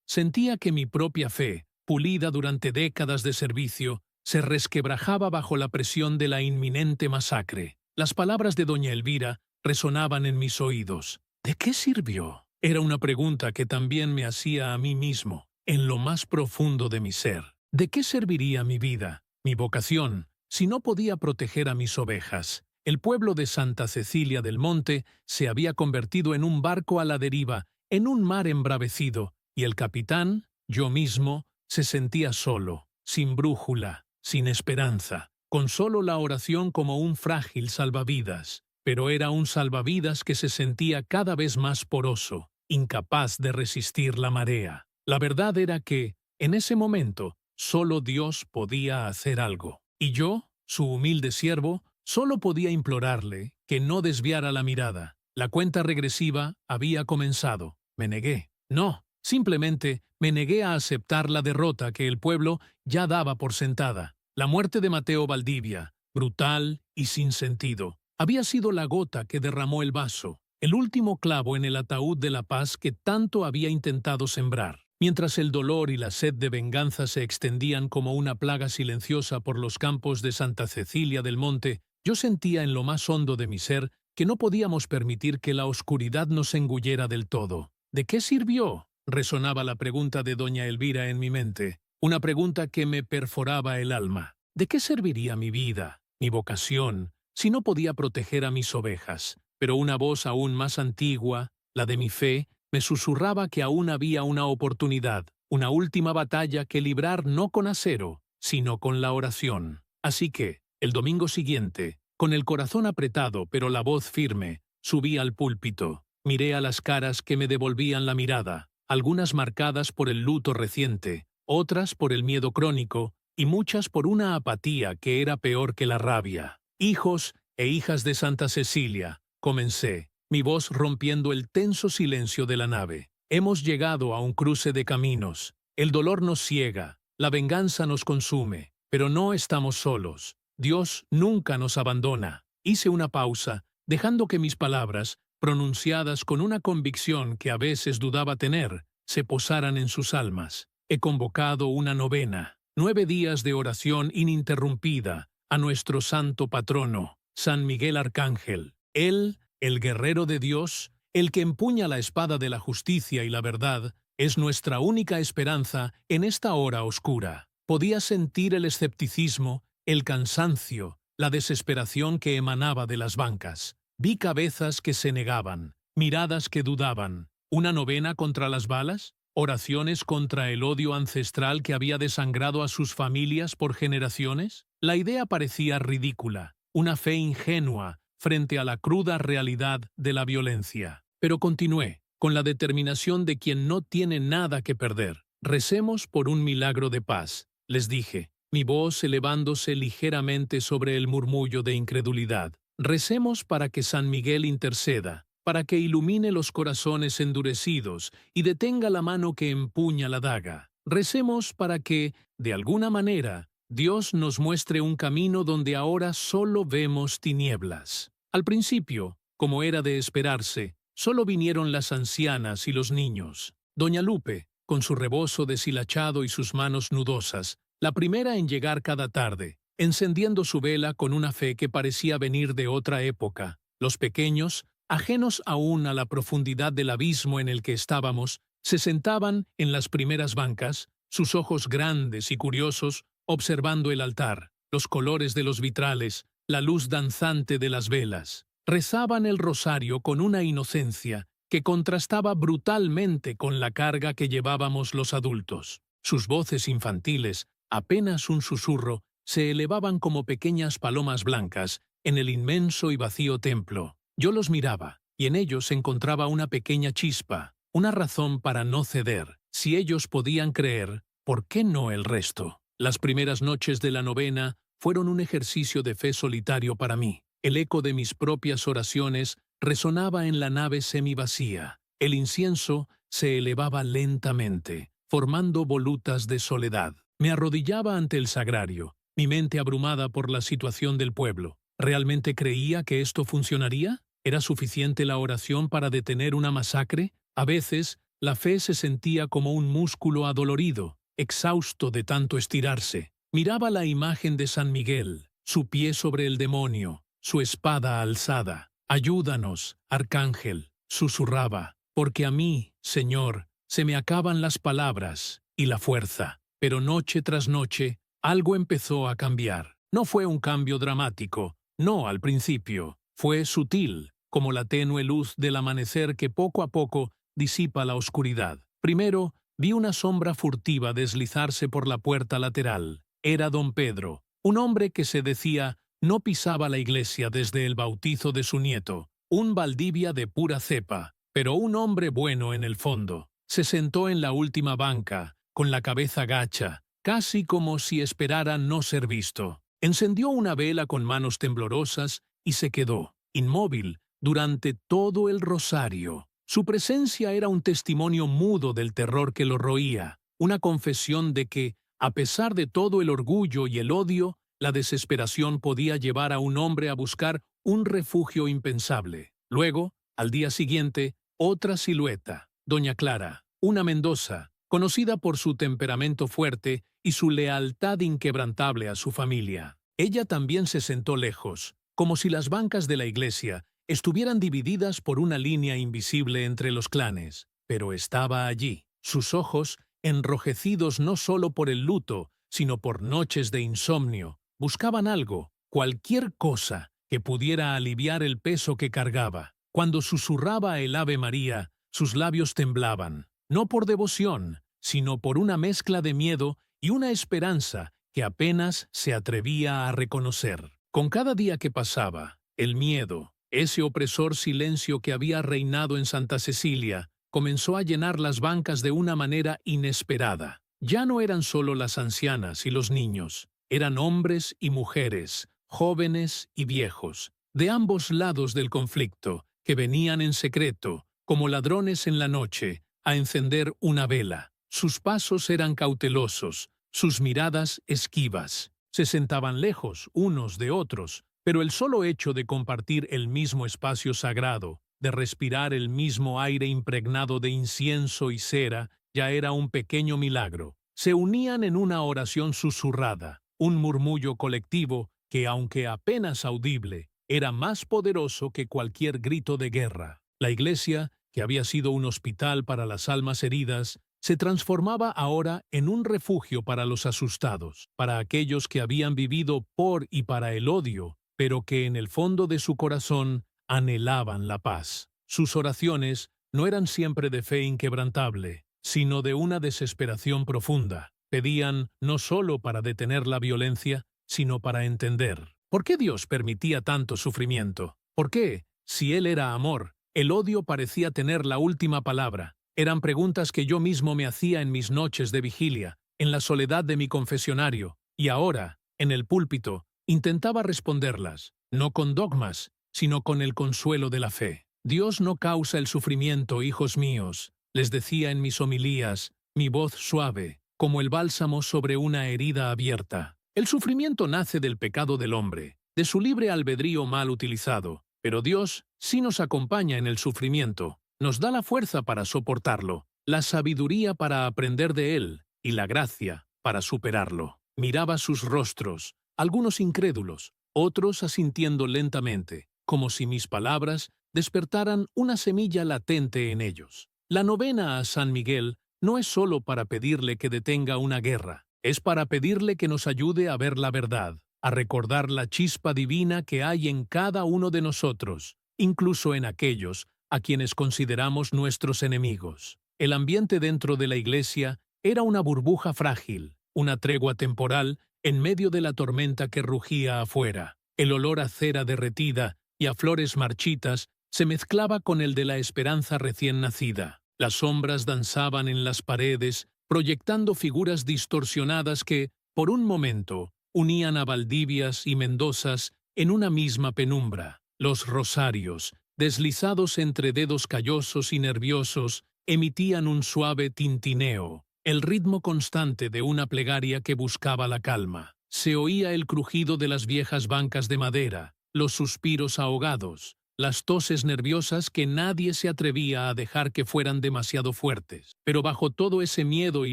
Sentía que mi propia fe, pulida durante décadas de servicio, se resquebrajaba bajo la presión de la inminente masacre. Las palabras de doña Elvira resonaban en mis oídos. ¿De qué sirvió? Era una pregunta que también me hacía a mí mismo, en lo más profundo de mi ser. ¿De qué serviría mi vida, mi vocación, si no podía proteger a mis ovejas? El pueblo de Santa Cecilia del Monte se había convertido en un barco a la deriva, en un mar embravecido, y el capitán, yo mismo, se sentía solo, sin brújula, sin esperanza, con solo la oración como un frágil salvavidas. Pero era un salvavidas que se sentía cada vez más poroso, incapaz de resistir la marea. La verdad era que, en ese momento, solo Dios podía hacer algo. Y yo, su humilde siervo, solo podía implorarle que no desviara la mirada. La cuenta regresiva había comenzado. Me negué. No, simplemente me negué a aceptar la derrota que el pueblo ya daba por sentada. La muerte de Mateo Valdivia, brutal y sin sentido, había sido la gota que derramó el vaso, el último clavo en el ataúd de la paz que tanto había intentado sembrar. Mientras el dolor y la sed de venganza se extendían como una plaga silenciosa por los campos de Santa Cecilia del Monte, yo sentía en lo más hondo de mi ser que no podíamos permitir que la oscuridad nos engullera del todo. ¿De qué sirvió? Resonaba la pregunta de doña Elvira en mi mente, una pregunta que me perforaba el alma. ¿De qué serviría mi vida, mi vocación, si no podía proteger a mis ovejas? Pero una voz aún más antigua, la de mi fe, me susurraba que aún había una oportunidad, una última batalla que librar no con acero, sino con la oración. Así que, el domingo siguiente, con el corazón apretado pero la voz firme, subí al púlpito. Miré a las caras que me devolvían la mirada, algunas marcadas por el luto reciente, otras por el miedo crónico y muchas por una apatía que era peor que la rabia. Hijos e hijas de Santa Cecilia, comencé, mi voz rompiendo el tenso silencio de la nave. Hemos llegado a un cruce de caminos. El dolor nos ciega, la venganza nos consume, pero no estamos solos. Dios nunca nos abandona. Hice una pausa, dejando que mis palabras, pronunciadas con una convicción que a veces dudaba tener, se posaran en sus almas. He convocado una novena, 9 días de oración ininterrumpida a nuestro santo patrono, San Miguel Arcángel. Él, el guerrero de Dios, el que empuña la espada de la justicia y la verdad, es nuestra única esperanza en esta hora oscura. Podía sentir el escepticismo, el cansancio, la desesperación que emanaba de las bancas. Vi cabezas que se negaban, miradas que dudaban. ¿Una novena contra las balas? ¿Oraciones contra el odio ancestral que había desangrado a sus familias por generaciones? La idea parecía ridícula, una fe ingenua frente a la cruda realidad de la violencia. Pero continué, con la determinación de quien no tiene nada que perder. Recemos por un milagro de paz, les dije, mi voz elevándose ligeramente sobre el murmullo de incredulidad. Recemos para que San Miguel interceda, para que ilumine los corazones endurecidos y detenga la mano que empuña la daga. Recemos para que, de alguna manera, Dios nos muestre un camino donde ahora solo vemos tinieblas. Al principio, como era de esperarse, solo vinieron las ancianas y los niños. Doña Lupe, con su rebozo deshilachado y sus manos nudosas, la primera en llegar cada tarde, encendiendo su vela con una fe que parecía venir de otra época. Los pequeños, ajenos aún a la profundidad del abismo en el que estábamos, se sentaban en las primeras bancas, sus ojos grandes y curiosos, observando el altar, los colores de los vitrales, la luz danzante de las velas. Rezaban el rosario con una inocencia que contrastaba brutalmente con la carga que llevábamos los adultos. Sus voces infantiles, apenas un susurro, se elevaban como pequeñas palomas blancas en el inmenso y vacío templo. Yo los miraba, y en ellos encontraba una pequeña chispa, una razón para no ceder. Si ellos podían creer, ¿por qué no el resto? Las primeras noches de la novena fueron un ejercicio de fe solitario para mí. El eco de mis propias oraciones resonaba en la nave semivacía. El incienso se elevaba lentamente, formando volutas de soledad. Me arrodillaba ante el sagrario, mi mente abrumada por la situación del pueblo. ¿Realmente creía que esto funcionaría? ¿Era suficiente la oración para detener una masacre? A veces, la fe se sentía como un músculo adolorido, exhausto de tanto estirarse. Miraba la imagen de San Miguel, su pie sobre el demonio, su espada alzada. «Ayúdanos, arcángel», susurraba, «porque a mí, Señor, se me acaban las palabras y la fuerza». Pero noche tras noche, algo empezó a cambiar. No fue un cambio dramático, no al principio. Fue sutil, como la tenue luz del amanecer que poco a poco disipa la oscuridad. Primero, vi una sombra furtiva deslizarse por la puerta lateral. Era don Pedro, un hombre que se decía no pisaba la iglesia desde el bautizo de su nieto, un Valdivia de pura cepa, pero un hombre bueno en el fondo. Se sentó en la última banca, con la cabeza gacha, casi como si esperara no ser visto. Encendió una vela con manos temblorosas y se quedó, inmóvil, durante todo el rosario. Su presencia era un testimonio mudo del terror que lo roía, una confesión de que, a pesar de todo el orgullo y el odio, la desesperación podía llevar a un hombre a buscar un refugio impensable. Luego, al día siguiente, otra silueta, doña Clara, una Mendoza, conocida por su temperamento fuerte y su lealtad inquebrantable a su familia. Ella también se sentó lejos, como si las bancas de la iglesia estuvieran divididas por una línea invisible entre los clanes, pero estaba allí, sus ojos, enrojecidos no solo por el luto, sino por noches de insomnio, buscaban algo, cualquier cosa, que pudiera aliviar el peso que cargaba. Cuando susurraba el Ave María, sus labios temblaban, no por devoción, sino por una mezcla de miedo y una esperanza que apenas se atrevía a reconocer. Con cada día que pasaba, el miedo, ese opresor silencio que había reinado en Santa Cecilia, comenzó a llenar las bancas de una manera inesperada. Ya no eran solo las ancianas y los niños, eran hombres y mujeres, jóvenes y viejos, de ambos lados del conflicto, que venían en secreto, como ladrones en la noche, a encender una vela. Sus pasos eran cautelosos, sus miradas esquivas. Se sentaban lejos unos de otros, pero el solo hecho de compartir el mismo espacio sagrado, de respirar el mismo aire impregnado de incienso y cera, ya era un pequeño milagro. Se unían en una oración susurrada, un murmullo colectivo que, aunque apenas audible, era más poderoso que cualquier grito de guerra. La iglesia, que había sido un hospital para las almas heridas, se transformaba ahora en un refugio para los asustados, para aquellos que habían vivido por y para el odio, pero que en el fondo de su corazón anhelaban la paz. Sus oraciones no eran siempre de fe inquebrantable, sino de una desesperación profunda. Pedían no solo para detener la violencia, sino para entender. ¿Por qué Dios permitía tanto sufrimiento? ¿Por qué, si Él era amor, el odio parecía tener la última palabra? Eran preguntas que yo mismo me hacía en mis noches de vigilia, en la soledad de mi confesionario, y ahora, en el púlpito, intentaba responderlas, no con dogmas, sino con el consuelo de la fe. Dios no causa el sufrimiento, hijos míos, les decía en mis homilías, mi voz suave, como el bálsamo sobre una herida abierta. El sufrimiento nace del pecado del hombre, de su libre albedrío mal utilizado, pero Dios sí nos acompaña en el sufrimiento, nos da la fuerza para soportarlo, la sabiduría para aprender de él y la gracia para superarlo. Miraba sus rostros, algunos incrédulos, otros asintiendo lentamente, como si mis palabras despertaran una semilla latente en ellos. La novena a San Miguel no es solo para pedirle que detenga una guerra, es para pedirle que nos ayude a ver la verdad, a recordar la chispa divina que hay en cada uno de nosotros, incluso en aquellos a quienes consideramos nuestros enemigos. El ambiente dentro de la iglesia era una burbuja frágil, una tregua temporal en medio de la tormenta que rugía afuera. El olor a cera derretida y a flores marchitas se mezclaba con el de la esperanza recién nacida. Las sombras danzaban en las paredes, proyectando figuras distorsionadas que, por un momento, unían a Valdivias y Mendozas en una misma penumbra. Los rosarios, deslizados entre dedos callosos y nerviosos, emitían un suave tintineo, el ritmo constante de una plegaria que buscaba la calma. Se oía el crujido de las viejas bancas de madera, los suspiros ahogados, las toses nerviosas que nadie se atrevía a dejar que fueran demasiado fuertes. Pero bajo todo ese miedo y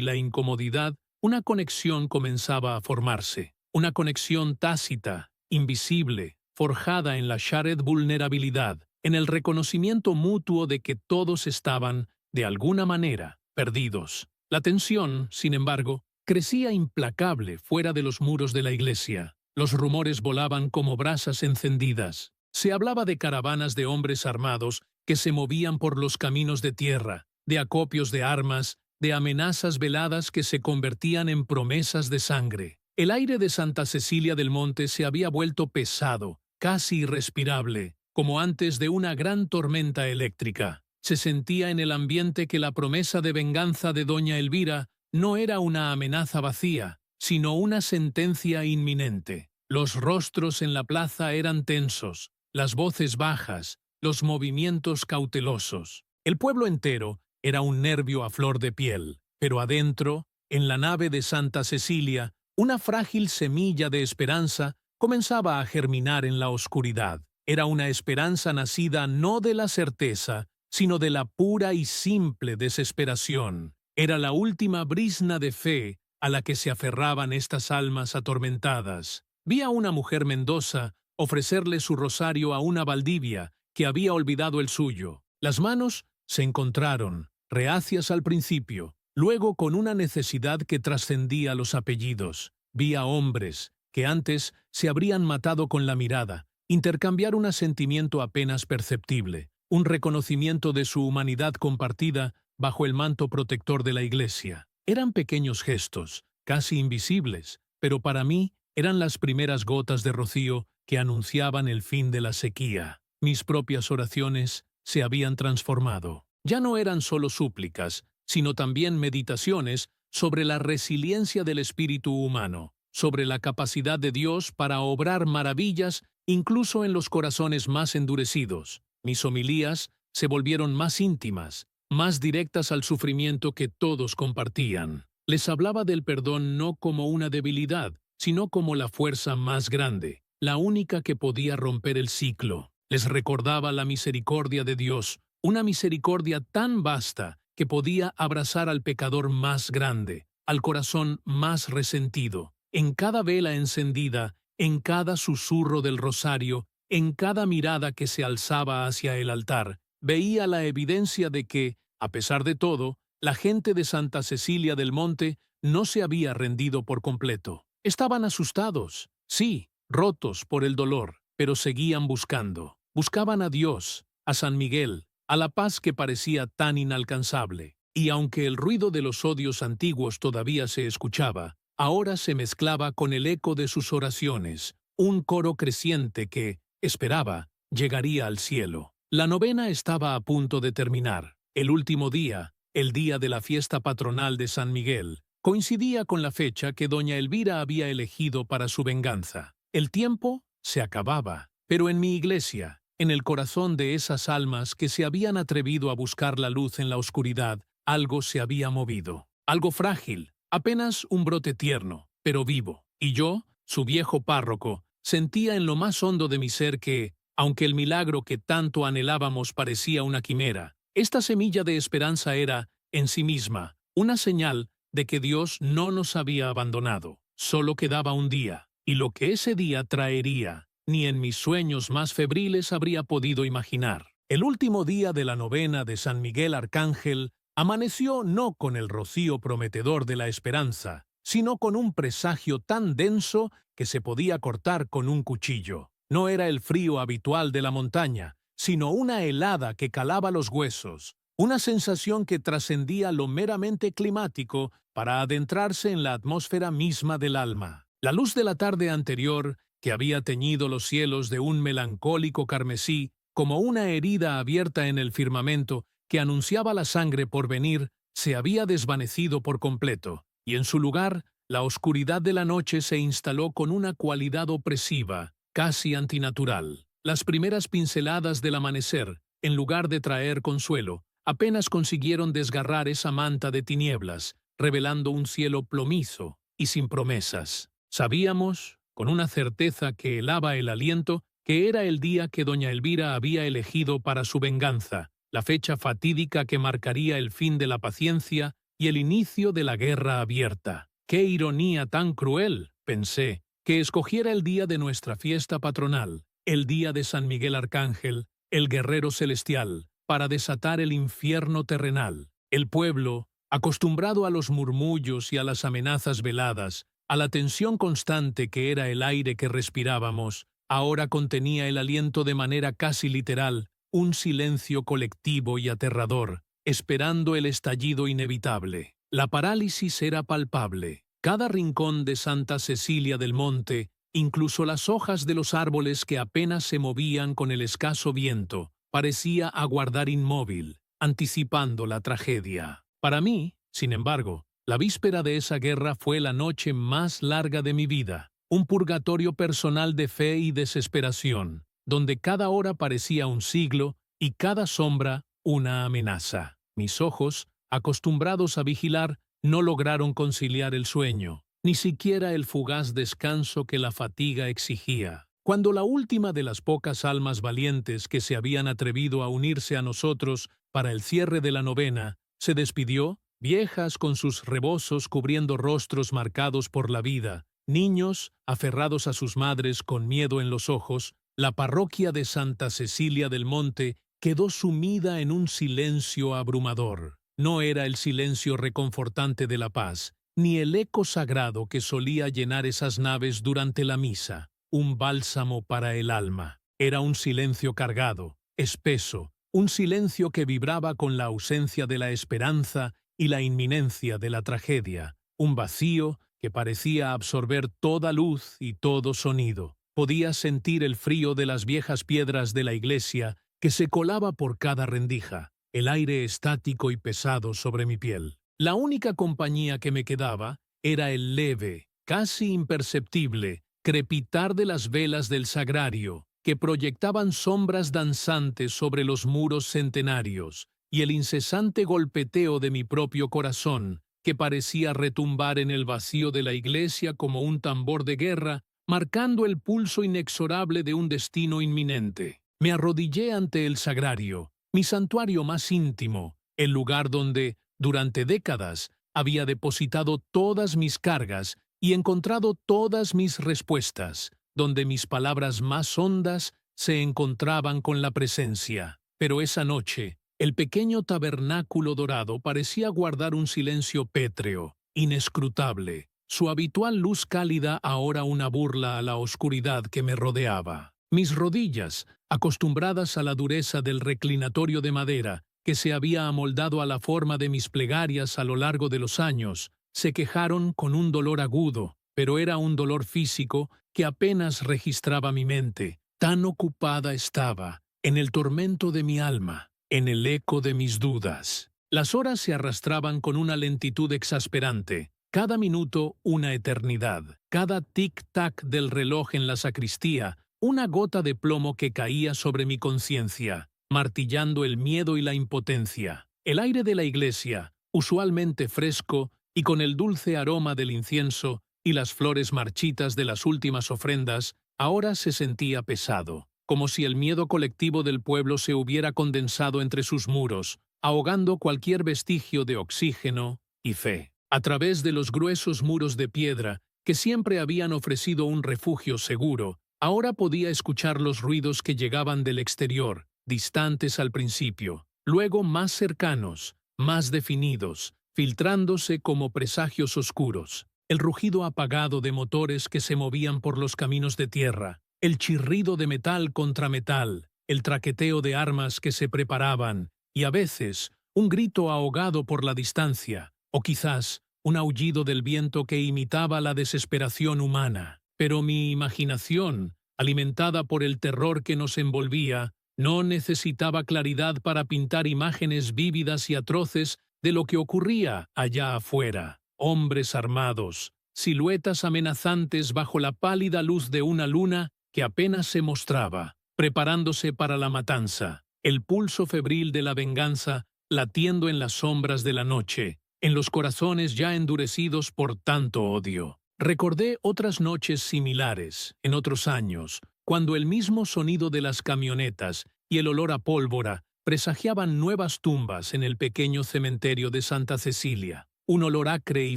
la incomodidad, una conexión comenzaba a formarse. Una conexión tácita, invisible, forjada en la shared vulnerabilidad, en el reconocimiento mutuo de que todos estaban, de alguna manera, perdidos. La tensión, sin embargo, crecía implacable fuera de los muros de la iglesia. Los rumores volaban como brasas encendidas. Se hablaba de caravanas de hombres armados que se movían por los caminos de tierra, de acopios de armas, de amenazas veladas que se convertían en promesas de sangre. El aire de Santa Cecilia del Monte se había vuelto pesado, casi irrespirable, como antes de una gran tormenta eléctrica. Se sentía en el ambiente que la promesa de venganza de doña Elvira no era una amenaza vacía, sino una sentencia inminente. Los rostros en la plaza eran tensos, las voces bajas, los movimientos cautelosos. El pueblo entero era un nervio a flor de piel, pero adentro, en la nave de Santa Cecilia, una frágil semilla de esperanza comenzaba a germinar en la oscuridad. Era una esperanza nacida no de la certeza, sino de la pura y simple desesperación. Era la última brizna de fe a la que se aferraban estas almas atormentadas. Vi a una mujer Mendoza ofrecerle su rosario a una Valdivia que había olvidado el suyo. Las manos se encontraron, reacias al principio, luego con una necesidad que trascendía los apellidos. Vi a hombres que antes se habrían matado con la mirada, intercambiar un asentimiento apenas perceptible, un reconocimiento de su humanidad compartida bajo el manto protector de la iglesia. Eran pequeños gestos, casi invisibles, pero para mí eran las primeras gotas de rocío que anunciaban el fin de la sequía. Mis propias oraciones se habían transformado. Ya no eran solo súplicas, sino también meditaciones sobre la resiliencia del espíritu humano, sobre la capacidad de Dios para obrar maravillas incluso en los corazones más endurecidos. Mis homilías se volvieron más íntimas, más directas al sufrimiento que todos compartían. Les hablaba del perdón no como una debilidad, sino como la fuerza más grande, la única que podía romper el ciclo. Les recordaba la misericordia de Dios, una misericordia tan vasta que podía abrazar al pecador más grande, al corazón más resentido. En cada vela encendida, en cada susurro del rosario, en cada mirada que se alzaba hacia el altar, veía la evidencia de que, a pesar de todo, la gente de Santa Cecilia del Monte no se había rendido por completo. Estaban asustados, sí, rotos por el dolor, pero seguían buscando. Buscaban a Dios, a San Miguel, a la paz que parecía tan inalcanzable. Y aunque el ruido de los odios antiguos todavía se escuchaba, ahora se mezclaba con el eco de sus oraciones, un coro creciente que, esperaba, llegaría al cielo. La novena estaba a punto de terminar. El último día, el día de la fiesta patronal de San Miguel, coincidía con la fecha que doña Elvira había elegido para su venganza. El tiempo se acababa, pero en mi iglesia, en el corazón de esas almas que se habían atrevido a buscar la luz en la oscuridad, algo se había movido. Algo frágil, apenas un brote tierno, pero vivo. Y yo, su viejo párroco, sentía en lo más hondo de mi ser que, aunque el milagro que tanto anhelábamos parecía una quimera, esta semilla de esperanza era, en sí misma, una señal de que Dios no nos había abandonado. Solo quedaba un día, y lo que ese día traería, ni en mis sueños más febriles habría podido imaginar. El último día de la novena de San Miguel Arcángel amaneció no con el rocío prometedor de la esperanza, sino con un presagio tan denso que se podía cortar con un cuchillo. No era el frío habitual de la montaña, sino una helada que calaba los huesos, una sensación que trascendía lo meramente climático para adentrarse en la atmósfera misma del alma. La luz de la tarde anterior, que había teñido los cielos de un melancólico carmesí, como una herida abierta en el firmamento que anunciaba la sangre por venir, se había desvanecido por completo, y en su lugar, la oscuridad de la noche se instaló con una cualidad opresiva, casi antinatural. Las primeras pinceladas del amanecer, en lugar de traer consuelo, apenas consiguieron desgarrar esa manta de tinieblas, revelando un cielo plomizo y sin promesas. Sabíamos, con una certeza que helaba el aliento, que era el día que doña Elvira había elegido para su venganza, la fecha fatídica que marcaría el fin de la paciencia y el inicio de la guerra abierta. ¡Qué ironía tan cruel!, pensé, que escogiera el día de nuestra fiesta patronal, el día de San Miguel Arcángel, el guerrero celestial, para desatar el infierno terrenal. El pueblo, acostumbrado a los murmullos y a las amenazas veladas, a la tensión constante que era el aire que respirábamos, ahora contenía el aliento de manera casi literal, un silencio colectivo y aterrador, esperando el estallido inevitable. La parálisis era palpable. Cada rincón de Santa Cecilia del Monte, incluso las hojas de los árboles que apenas se movían con el escaso viento, parecía aguardar inmóvil, anticipando la tragedia. Para mí, sin embargo, la víspera de esa guerra fue la noche más larga de mi vida, un purgatorio personal de fe y desesperación, donde cada hora parecía un siglo y cada sombra una amenaza. Mis ojos, acostumbrados a vigilar, no lograron conciliar el sueño, ni siquiera el fugaz descanso que la fatiga exigía. Cuando la última de las pocas almas valientes que se habían atrevido a unirse a nosotros para el cierre de la novena, se despidió, viejas con sus rebozos cubriendo rostros marcados por la vida, niños aferrados a sus madres con miedo en los ojos, la parroquia de Santa Cecilia del Monte quedó sumida en un silencio abrumador. No era el silencio reconfortante de la paz, ni el eco sagrado que solía llenar esas naves durante la misa, un bálsamo para el alma. Era un silencio cargado, espeso, un silencio que vibraba con la ausencia de la esperanza y la inminencia de la tragedia, un vacío que parecía absorber toda luz y todo sonido. Podía sentir el frío de las viejas piedras de la iglesia que se colaba por cada rendija, el aire estático y pesado sobre mi piel. La única compañía que me quedaba era el leve, casi imperceptible, crepitar de las velas del sagrario, que proyectaban sombras danzantes sobre los muros centenarios, y el incesante golpeteo de mi propio corazón, que parecía retumbar en el vacío de la iglesia como un tambor de guerra, marcando el pulso inexorable de un destino inminente. Me arrodillé ante el sagrario, mi santuario más íntimo, el lugar donde, durante décadas, había depositado todas mis cargas y encontrado todas mis respuestas, donde mis palabras más hondas se encontraban con la presencia. Pero esa noche, el pequeño tabernáculo dorado parecía guardar un silencio pétreo, inescrutable, su habitual luz cálida ahora una burla a la oscuridad que me rodeaba. Mis rodillas, acostumbradas a la dureza del reclinatorio de madera, que se había amoldado a la forma de mis plegarias a lo largo de los años, se quejaron con un dolor agudo, pero era un dolor físico que apenas registraba mi mente. Tan ocupada estaba, en el tormento de mi alma, en el eco de mis dudas. Las horas se arrastraban con una lentitud exasperante, cada minuto una eternidad, cada tic-tac del reloj en la sacristía, una gota de plomo que caía sobre mi conciencia, martillando el miedo y la impotencia. El aire de la iglesia, usualmente fresco y con el dulce aroma del incienso y las flores marchitas de las últimas ofrendas, ahora se sentía pesado, como si el miedo colectivo del pueblo se hubiera condensado entre sus muros, ahogando cualquier vestigio de oxígeno y fe. A través de los gruesos muros de piedra, que siempre habían ofrecido un refugio seguro, ahora podía escuchar los ruidos que llegaban del exterior, distantes al principio, luego más cercanos, más definidos, filtrándose como presagios oscuros. El rugido apagado de motores que se movían por los caminos de tierra, el chirrido de metal contra metal, el traqueteo de armas que se preparaban, y a veces un grito ahogado por la distancia, o quizás un aullido del viento que imitaba la desesperación humana. Pero mi imaginación, alimentada por el terror que nos envolvía, no necesitaba claridad para pintar imágenes vívidas y atroces de lo que ocurría allá afuera. Hombres armados, siluetas amenazantes bajo la pálida luz de una luna que apenas se mostraba, preparándose para la matanza, el pulso febril de la venganza latiendo en las sombras de la noche, en los corazones ya endurecidos por tanto odio. Recordé otras noches similares, en otros años, cuando el mismo sonido de las camionetas y el olor a pólvora presagiaban nuevas tumbas en el pequeño cementerio de Santa Cecilia. Un olor acre y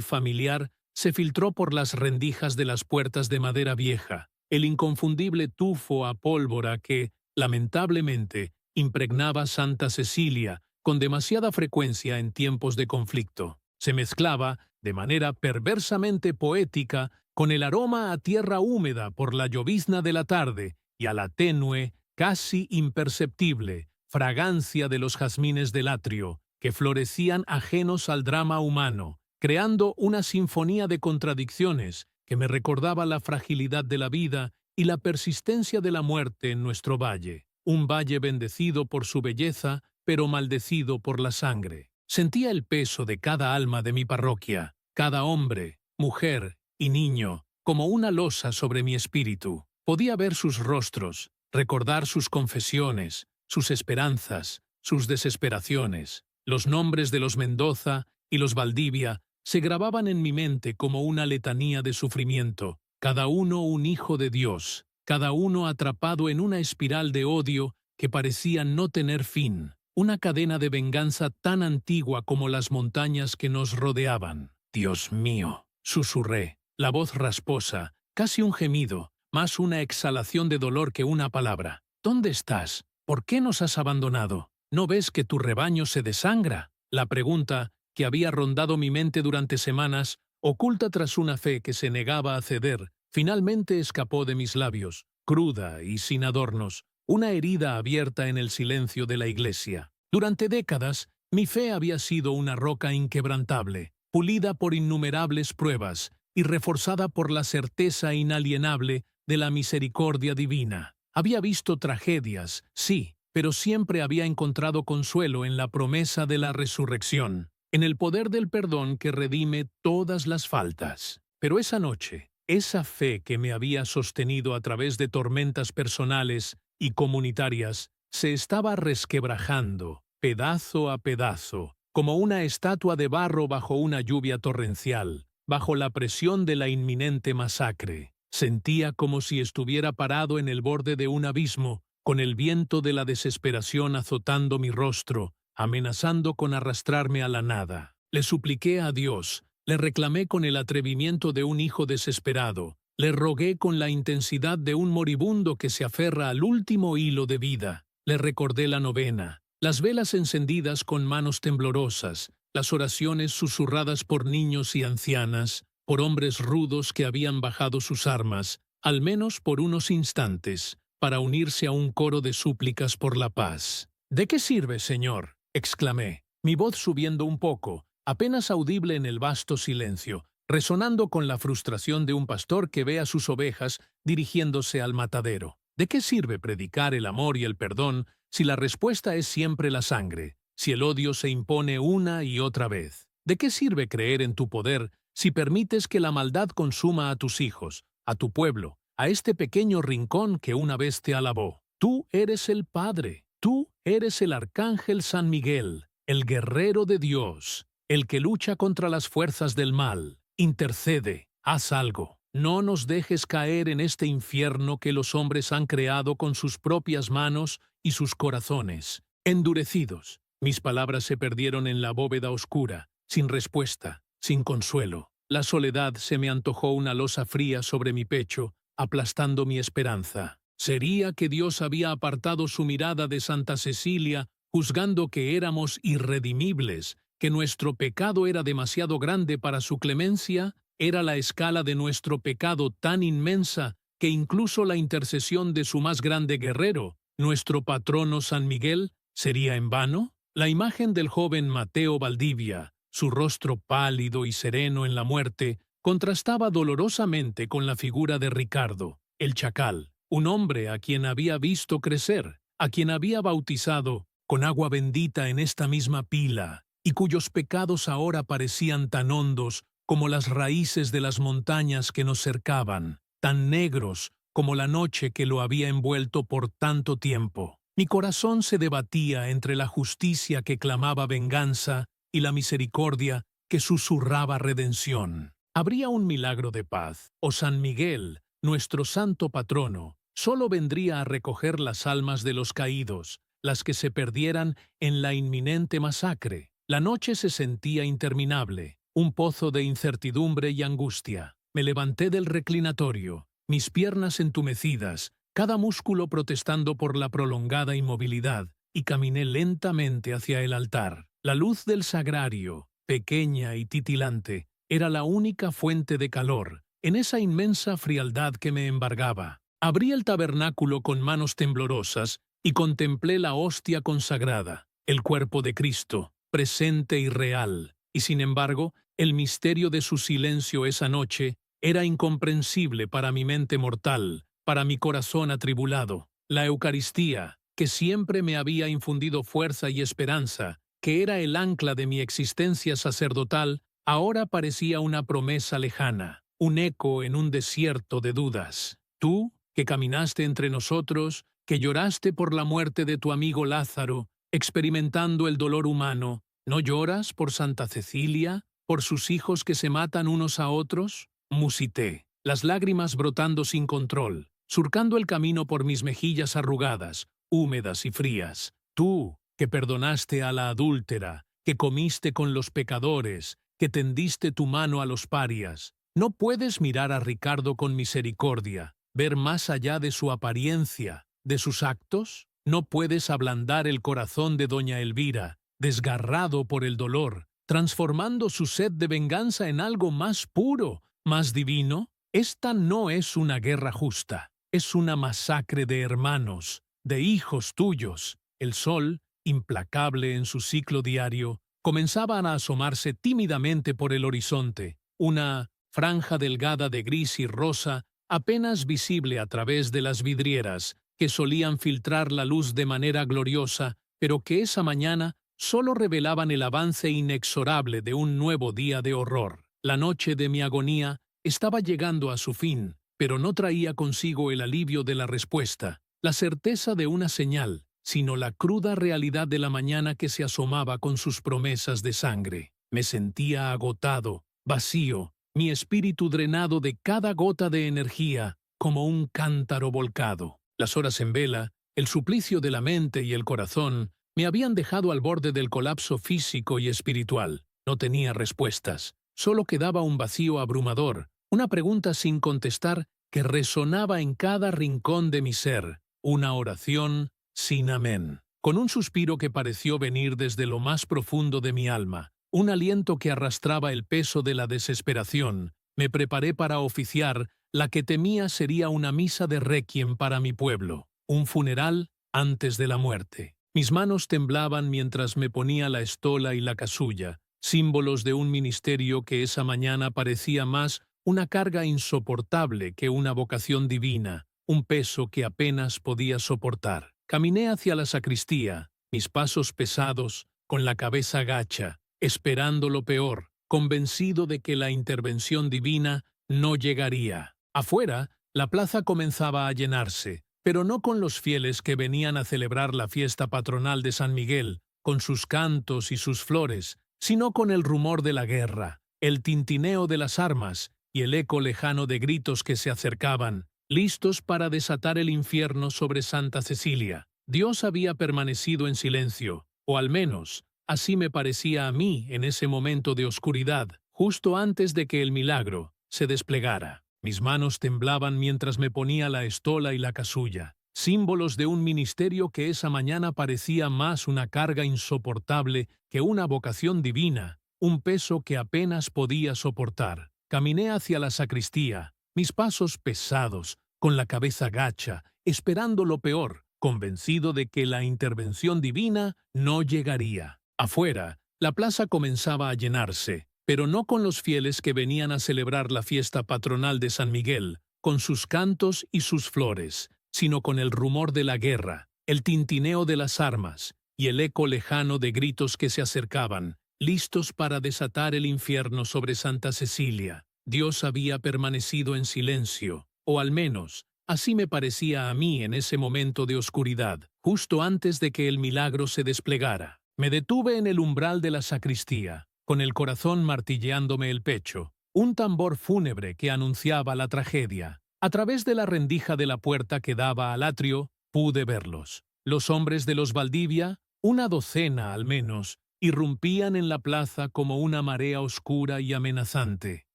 familiar se filtró por las rendijas de las puertas de madera vieja, el inconfundible tufo a pólvora que, lamentablemente, impregnaba Santa Cecilia con demasiada frecuencia en tiempos de conflicto. Se mezclaba, de manera perversamente poética, con el aroma a tierra húmeda por la llovizna de la tarde y a la tenue, casi imperceptible, fragancia de los jazmines del atrio, que florecían ajenos al drama humano, creando una sinfonía de contradicciones que me recordaba la fragilidad de la vida y la persistencia de la muerte en nuestro valle, un valle bendecido por su belleza, pero maldecido por la sangre. Sentía el peso de cada alma de mi parroquia, cada hombre, mujer y niño, como una losa sobre mi espíritu. Podía ver sus rostros, recordar sus confesiones, sus esperanzas, sus desesperaciones. Los nombres de los Mendoza y los Valdivia se grababan en mi mente como una letanía de sufrimiento, cada uno un hijo de Dios, cada uno atrapado en una espiral de odio que parecía no tener fin, una cadena de venganza tan antigua como las montañas que nos rodeaban. «Dios mío», susurré, la voz rasposa, casi un gemido, más una exhalación de dolor que una palabra. «¿Dónde estás? ¿Por qué nos has abandonado? ¿No ves que tu rebaño se desangra?» La pregunta, que había rondado mi mente durante semanas, oculta tras una fe que se negaba a ceder, finalmente escapó de mis labios, cruda y sin adornos, una herida abierta en el silencio de la iglesia. Durante décadas, mi fe había sido una roca inquebrantable, pulida por innumerables pruebas y reforzada por la certeza inalienable de la misericordia divina. Había visto tragedias, sí, pero siempre había encontrado consuelo en la promesa de la resurrección, en el poder del perdón que redime todas las faltas. Pero esa noche, esa fe que me había sostenido a través de tormentas personales y comunitarias, se estaba resquebrajando, pedazo a pedazo, como una estatua de barro bajo una lluvia torrencial, bajo la presión de la inminente masacre. Sentía como si estuviera parado en el borde de un abismo, con el viento de la desesperación azotando mi rostro, amenazando con arrastrarme a la nada. Le supliqué a Dios, le reclamé con el atrevimiento de un hijo desesperado, le rogué con la intensidad de un moribundo que se aferra al último hilo de vida. Le recordé la novena, las velas encendidas con manos temblorosas, las oraciones susurradas por niños y ancianas, por hombres rudos que habían bajado sus armas, al menos por unos instantes, para unirse a un coro de súplicas por la paz. «¿De qué sirve, Señor?», exclamé, mi voz subiendo un poco, apenas audible en el vasto silencio, resonando con la frustración de un pastor que ve a sus ovejas dirigiéndose al matadero. ¿De qué sirve predicar el amor y el perdón si la respuesta es siempre la sangre, si el odio se impone una y otra vez? ¿De qué sirve creer en tu poder si permites que la maldad consuma a tus hijos, a tu pueblo, a este pequeño rincón que una vez te alabó? Tú eres el Padre, tú eres el Arcángel San Miguel, el guerrero de Dios, el que lucha contra las fuerzas del mal. Intercede, haz algo. No nos dejes caer en este infierno que los hombres han creado con sus propias manos y sus corazones endurecidos. Mis palabras se perdieron en la bóveda oscura, sin respuesta, sin consuelo. La soledad se me antojó una losa fría sobre mi pecho, aplastando mi esperanza. ¿Sería que Dios había apartado su mirada de Santa Cecilia, juzgando que éramos irredimibles, que nuestro pecado era demasiado grande para su clemencia? ¿Era la escala de nuestro pecado tan inmensa que incluso la intercesión de su más grande guerrero, nuestro patrono San Miguel, ¿sería en vano? La imagen del joven Mateo Valdivia, su rostro pálido y sereno en la muerte, contrastaba dolorosamente con la figura de Ricardo, el chacal, un hombre a quien había visto crecer, a quien había bautizado con agua bendita en esta misma pila, y cuyos pecados ahora parecían tan hondos como las raíces de las montañas que nos cercaban, tan negros como la noche que lo había envuelto por tanto tiempo. Mi corazón se debatía entre la justicia que clamaba venganza y la misericordia que susurraba redención. ¿Habría un milagro de paz? ¿O San Miguel, nuestro santo patrono, solo vendría a recoger las almas de los caídos, las que se perdieran en la inminente masacre? La noche se sentía interminable, un pozo de incertidumbre y angustia. Me levanté del reclinatorio, mis piernas entumecidas, cada músculo protestando por la prolongada inmovilidad, y caminé lentamente hacia el altar. La luz del sagrario, pequeña y titilante, era la única fuente de calor, en esa inmensa frialdad que me embargaba. Abrí el tabernáculo con manos temblorosas y contemplé la hostia consagrada, el cuerpo de Cristo, presente y real, y sin embargo, el misterio de su silencio esa noche era incomprensible para mi mente mortal, para mi corazón atribulado. La Eucaristía, que siempre me había infundido fuerza y esperanza, que era el ancla de mi existencia sacerdotal, ahora parecía una promesa lejana, un eco en un desierto de dudas. Tú, que caminaste entre nosotros, que lloraste por la muerte de tu amigo Lázaro, experimentando el dolor humano, ¿no lloras por Santa Cecilia, por sus hijos que se matan unos a otros? Musité, las lágrimas brotando sin control, surcando el camino por mis mejillas arrugadas, húmedas y frías. Tú, que perdonaste a la adúltera, que comiste con los pecadores, que tendiste tu mano a los parias, ¿no puedes mirar a Ricardo con misericordia, ver más allá de su apariencia, de sus actos? ¿No puedes ablandar el corazón de doña Elvira, desgarrado por el dolor, transformando su sed de venganza en algo más puro, más divino? Esta no es una guerra justa, es una masacre de hermanos, de hijos tuyos. El sol, implacable en su ciclo diario, comenzaba a asomarse tímidamente por el horizonte, una franja delgada de gris y rosa, apenas visible a través de las vidrieras, que solían filtrar la luz de manera gloriosa, pero que esa mañana solo revelaban el avance inexorable de un nuevo día de horror. La noche de mi agonía estaba llegando a su fin, pero no traía consigo el alivio de la respuesta, la certeza de una señal, sino la cruda realidad de la mañana que se asomaba con sus promesas de sangre. Me sentía agotado, vacío, mi espíritu drenado de cada gota de energía, como un cántaro volcado. Las horas en vela, el suplicio de la mente y el corazón, me habían dejado al borde del colapso físico y espiritual. No tenía respuestas. Solo quedaba un vacío abrumador, una pregunta sin contestar que resonaba en cada rincón de mi ser, una oración sin amén. Con un suspiro que pareció venir desde lo más profundo de mi alma, un aliento que arrastraba el peso de la desesperación, me preparé para oficiar la que temía sería una misa de requiem para mi pueblo, un funeral antes de la muerte. Mis manos temblaban mientras me ponía la estola y la casulla, símbolos de un ministerio que esa mañana parecía más una carga insoportable que una vocación divina, un peso que apenas podía soportar. Caminé hacia la sacristía, mis pasos pesados, con la cabeza gacha, esperando lo peor, convencido de que la intervención divina no llegaría. Afuera, la plaza comenzaba a llenarse, pero no con los fieles que venían a celebrar la fiesta patronal de San Miguel, con sus cantos y sus flores, sino con el rumor de la guerra, el tintineo de las armas y el eco lejano de gritos que se acercaban, listos para desatar el infierno sobre Santa Cecilia. Dios había permanecido en silencio, o al menos, así me parecía a mí en ese momento de oscuridad, justo antes de que el milagro se desplegara. Mis manos temblaban mientras me ponía la estola y la casulla, símbolos de un ministerio que esa mañana parecía más una carga insoportable que una vocación divina, un peso que apenas podía soportar. Caminé hacia la sacristía, mis pasos pesados, con la cabeza gacha, esperando lo peor, convencido de que la intervención divina no llegaría. Afuera, la plaza comenzaba a llenarse, pero no con los fieles que venían a celebrar la fiesta patronal de San Miguel, con sus cantos y sus flores, sino con el rumor de la guerra, el tintineo de las armas y el eco lejano de gritos que se acercaban, listos para desatar el infierno sobre Santa Cecilia. Dios había permanecido en silencio, o al menos, así me parecía a mí en ese momento de oscuridad, justo antes de que el milagro se desplegara. Me detuve en el umbral de la sacristía, con el corazón martilleándome el pecho, un tambor fúnebre que anunciaba la tragedia. A través de la rendija de la puerta que daba al atrio, pude verlos. Los hombres de los Valdivia, una docena al menos, irrumpían en la plaza como una marea oscura y amenazante.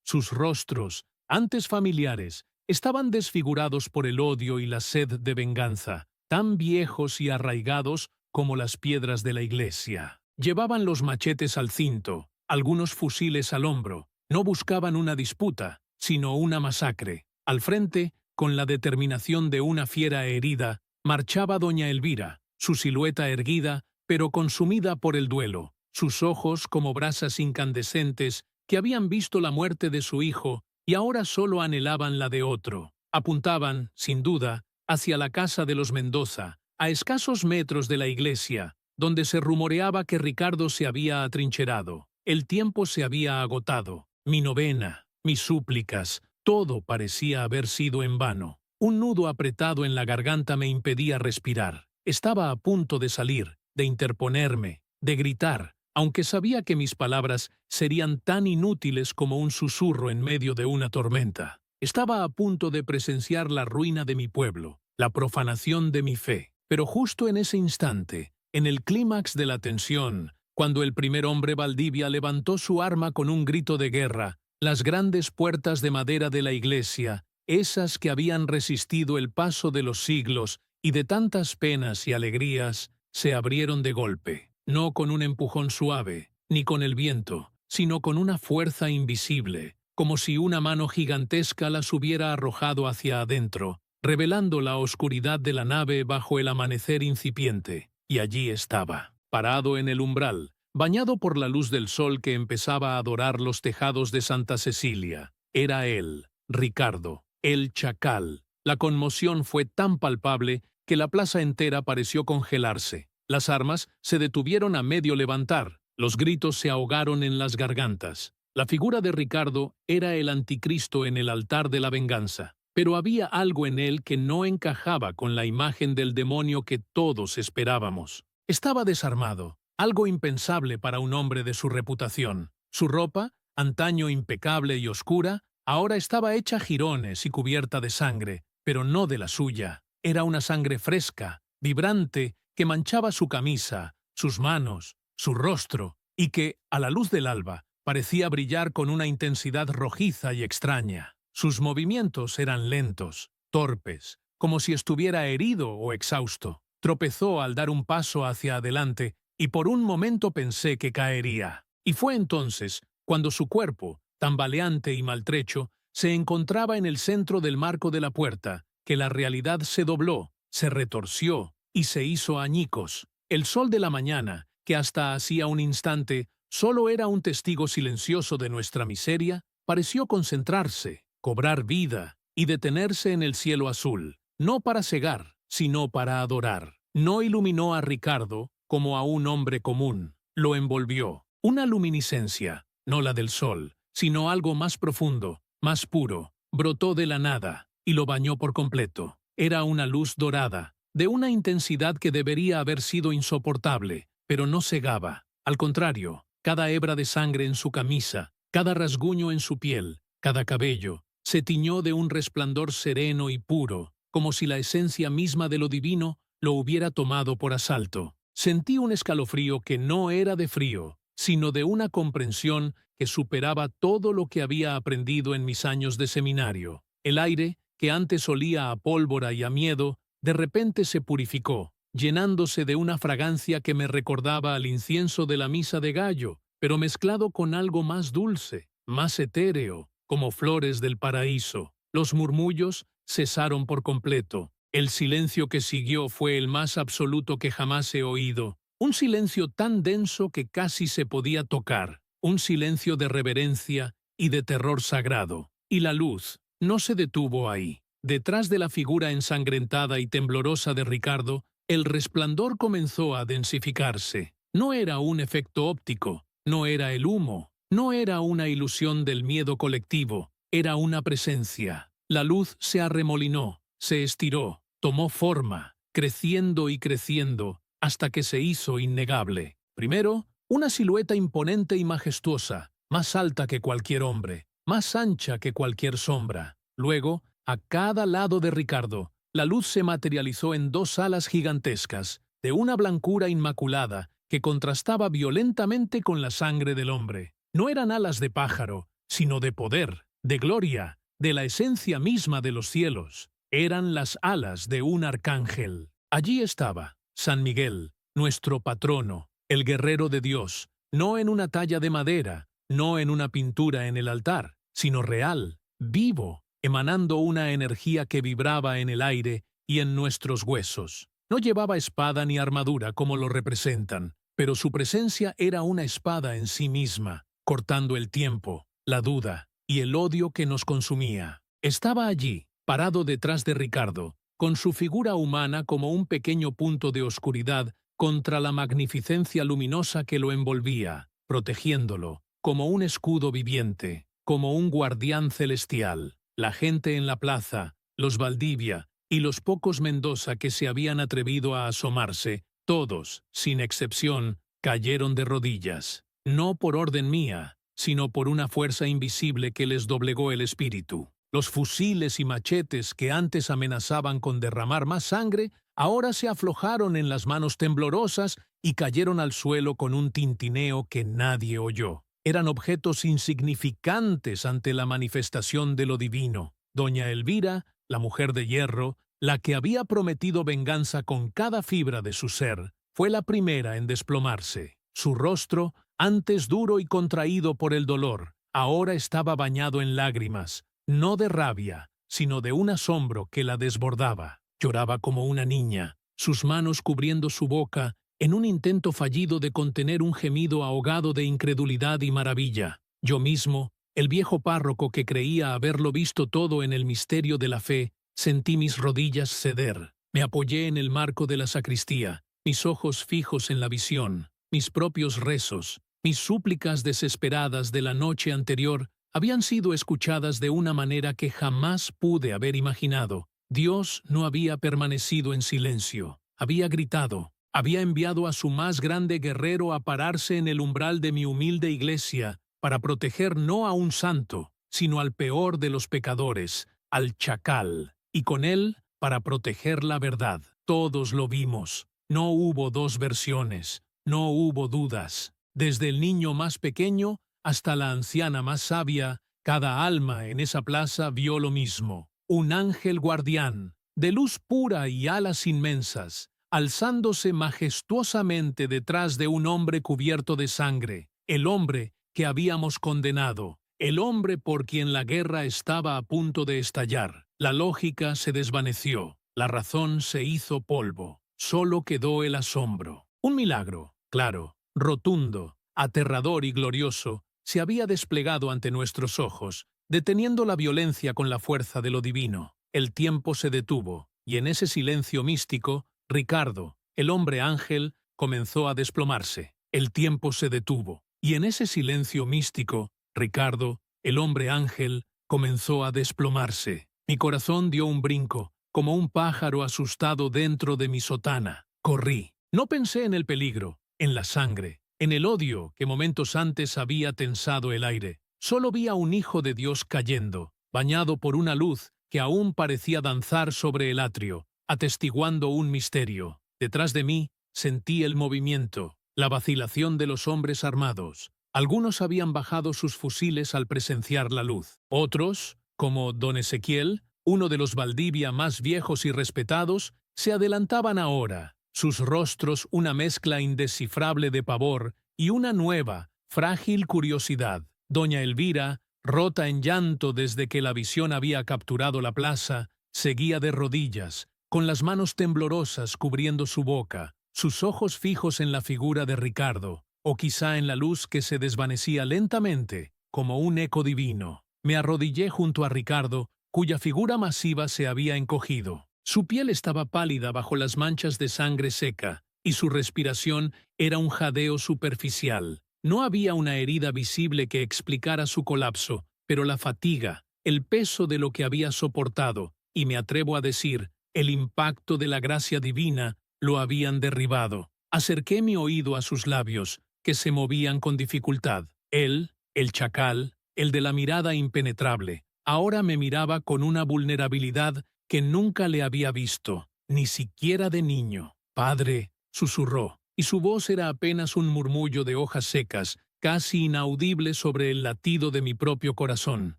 Sus rostros, antes familiares, estaban desfigurados por el odio y la sed de venganza, tan viejos y arraigados como las piedras de la iglesia. Llevaban los machetes al cinto, algunos fusiles al hombro. No buscaban una disputa, sino una masacre. Al frente, con la determinación de una fiera herida, marchaba doña Elvira, su silueta erguida, pero consumida por el duelo, sus ojos como brasas incandescentes que habían visto la muerte de su hijo y ahora solo anhelaban la de otro. Apuntaban, sin duda, hacia la casa de los Mendoza, a escasos metros de la iglesia, donde se rumoreaba que Ricardo se había atrincherado. El tiempo se había agotado. Mi novena, mis súplicas, todo parecía haber sido en vano. Un nudo apretado en la garganta me impedía respirar. Estaba a punto de salir, de interponerme, de gritar, aunque sabía que mis palabras serían tan inútiles como un susurro en medio de una tormenta. Estaba a punto de presenciar la ruina de mi pueblo, la profanación de mi fe. Pero justo en ese instante, en el clímax de la tensión, cuando el primer hombre Valdivia levantó su arma con un grito de guerra, las grandes puertas de madera de la iglesia, esas que habían resistido el paso de los siglos y de tantas penas y alegrías, se abrieron de golpe, no con un empujón suave, ni con el viento, sino con una fuerza invisible, como si una mano gigantesca las hubiera arrojado hacia adentro, revelando la oscuridad de la nave bajo el amanecer incipiente. Y allí estaba, parado en el umbral, bañado por la luz del sol que empezaba a dorar los tejados de Santa Cecilia. Era él, Ricardo, el chacal. La conmoción fue tan palpable que la plaza entera pareció congelarse. Las armas se detuvieron a medio levantar, los gritos se ahogaron en las gargantas. La figura de Ricardo era el anticristo en el altar de la venganza, pero había algo en él que no encajaba con la imagen del demonio que todos esperábamos. Estaba desarmado, algo impensable para un hombre de su reputación. Su ropa, antaño impecable y oscura, ahora estaba hecha jirones y cubierta de sangre, pero no de la suya. Era una sangre fresca, vibrante, que manchaba su camisa, sus manos, su rostro, y que, a la luz del alba, parecía brillar con una intensidad rojiza y extraña. Sus movimientos eran lentos, torpes, como si estuviera herido o exhausto. Tropezó al dar un paso hacia adelante y por un momento pensé que caería. Y fue entonces cuando su cuerpo, tambaleante y maltrecho, se encontraba en el centro del marco de la puerta, que la realidad se dobló, se retorció y se hizo añicos. El sol de la mañana, que hasta hacía un instante solo era un testigo silencioso de nuestra miseria, pareció concentrarse, cobrar vida y detenerse en el cielo azul, no para cegar, sino para adorar. No iluminó a Ricardo como a un hombre común, lo envolvió. Una luminiscencia, no la del sol, sino algo más profundo, más puro, brotó de la nada y lo bañó por completo. Era una luz dorada, de una intensidad que debería haber sido insoportable, pero no cegaba. Al contrario, cada hebra de sangre en su camisa, cada rasguño en su piel, cada cabello, se tiñó de un resplandor sereno y puro, como si la esencia misma de lo divino lo hubiera tomado por asalto. Sentí un escalofrío que no era de frío, sino de una comprensión que superaba todo lo que había aprendido en mis años de seminario. El aire, que antes olía a pólvora y a miedo, de repente se purificó, llenándose de una fragancia que me recordaba al incienso de la misa de gallo, pero mezclado con algo más dulce, más etéreo, como flores del paraíso. Los murmullos cesaron por completo. El silencio que siguió fue el más absoluto que jamás he oído. Un silencio tan denso que casi se podía tocar. Un silencio de reverencia y de terror sagrado. Y la luz no se detuvo ahí. Detrás de la figura ensangrentada y temblorosa de Ricardo, el resplandor comenzó a densificarse. No era un efecto óptico, no era el humo, no era una ilusión del miedo colectivo, era una presencia. La luz se arremolinó, se estiró, tomó forma, creciendo y creciendo, hasta que se hizo innegable. Primero, una silueta imponente y majestuosa, más alta que cualquier hombre, más ancha que cualquier sombra. Luego, a cada lado de Ricardo, la luz se materializó en dos alas gigantescas, de una blancura inmaculada, que contrastaba violentamente con la sangre del hombre. No eran alas de pájaro, sino de poder, de gloria, de la esencia misma de los cielos. Eran las alas de un arcángel. Allí estaba San Miguel, nuestro patrono, el guerrero de Dios, no en una talla de madera, no en una pintura en el altar, sino real, vivo, emanando una energía que vibraba en el aire y en nuestros huesos. No llevaba espada ni armadura como lo representan, pero su presencia era una espada en sí misma, cortando el tiempo, la duda y el odio que nos consumía. Estaba allí, parado detrás de Ricardo, con su figura humana como un pequeño punto de oscuridad contra la magnificencia luminosa que lo envolvía, protegiéndolo, como un escudo viviente, como un guardián celestial. La gente en la plaza, los Valdivia y los pocos Mendoza que se habían atrevido a asomarse, todos, sin excepción, cayeron de rodillas. No por orden mía, sino por una fuerza invisible que les doblegó el espíritu. Los fusiles y machetes que antes amenazaban con derramar más sangre, ahora se aflojaron en las manos temblorosas y cayeron al suelo con un tintineo que nadie oyó. Eran objetos insignificantes ante la manifestación de lo divino. Doña Elvira, la mujer de hierro, la que había prometido venganza con cada fibra de su ser, fue la primera en desplomarse. Su rostro, antes duro y contraído por el dolor, ahora estaba bañado en lágrimas, no de rabia, sino de un asombro que la desbordaba. Lloraba como una niña, sus manos cubriendo su boca, en un intento fallido de contener un gemido ahogado de incredulidad y maravilla. Yo mismo, el viejo párroco que creía haberlo visto todo en el misterio de la fe, sentí mis rodillas ceder. Me apoyé en el marco de la sacristía, mis ojos fijos en la visión, mis propios rezos, mis súplicas desesperadas de la noche anterior habían sido escuchadas de una manera que jamás pude haber imaginado. Dios no había permanecido en silencio, había gritado. Había enviado a su más grande guerrero a pararse en el umbral de mi humilde iglesia para proteger no a un santo, sino al peor de los pecadores, al chacal, y con él para proteger la verdad. Todos lo vimos. No hubo dos versiones, no hubo dudas. Desde el niño más pequeño hasta la anciana más sabia, cada alma en esa plaza vio lo mismo. Un ángel guardián, de luz pura y alas inmensas, alzándose majestuosamente detrás de un hombre cubierto de sangre, el hombre que habíamos condenado, el hombre por quien la guerra estaba a punto de estallar. La lógica se desvaneció, la razón se hizo polvo, solo quedó el asombro. Un milagro, claro, rotundo, aterrador y glorioso, se había desplegado ante nuestros ojos, deteniendo la violencia con la fuerza de lo divino. El tiempo se detuvo, y en ese silencio místico, Ricardo, el hombre ángel, comenzó a desplomarse. El tiempo se detuvo, y en ese silencio místico, Ricardo, el hombre ángel, comenzó a desplomarse. Mi corazón dio un brinco, como un pájaro asustado dentro de mi sotana. Corrí. No pensé en el peligro, en la sangre, en el odio que momentos antes había tensado el aire. Solo vi a un hijo de Dios cayendo, bañado por una luz que aún parecía danzar sobre el atrio, atestiguando un misterio. Detrás de mí sentí el movimiento, la vacilación de los hombres armados. Algunos habían bajado sus fusiles al presenciar la luz. Otros, como don Ezequiel, uno de los Valdivia más viejos y respetados, se adelantaban ahora, sus rostros una mezcla indescifrable de pavor y una nueva, frágil curiosidad. Doña Elvira, rota en llanto desde que la visión había capturado la plaza, seguía de rodillas, con las manos temblorosas cubriendo su boca, sus ojos fijos en la figura de Ricardo, o quizá en la luz que se desvanecía lentamente, como un eco divino. Me arrodillé junto a Ricardo, cuya figura masiva se había encogido. Su piel estaba pálida bajo las manchas de sangre seca, y su respiración era un jadeo superficial. No había una herida visible que explicara su colapso, pero la fatiga, el peso de lo que había soportado, y me atrevo a decir, el impacto de la gracia divina, lo habían derribado. Acerqué mi oído a sus labios, que se movían con dificultad. Él, el chacal, el de la mirada impenetrable, ahora me miraba con una vulnerabilidad que nunca le había visto, ni siquiera de niño. «Padre», susurró, y su voz era apenas un murmullo de hojas secas, casi inaudible sobre el latido de mi propio corazón.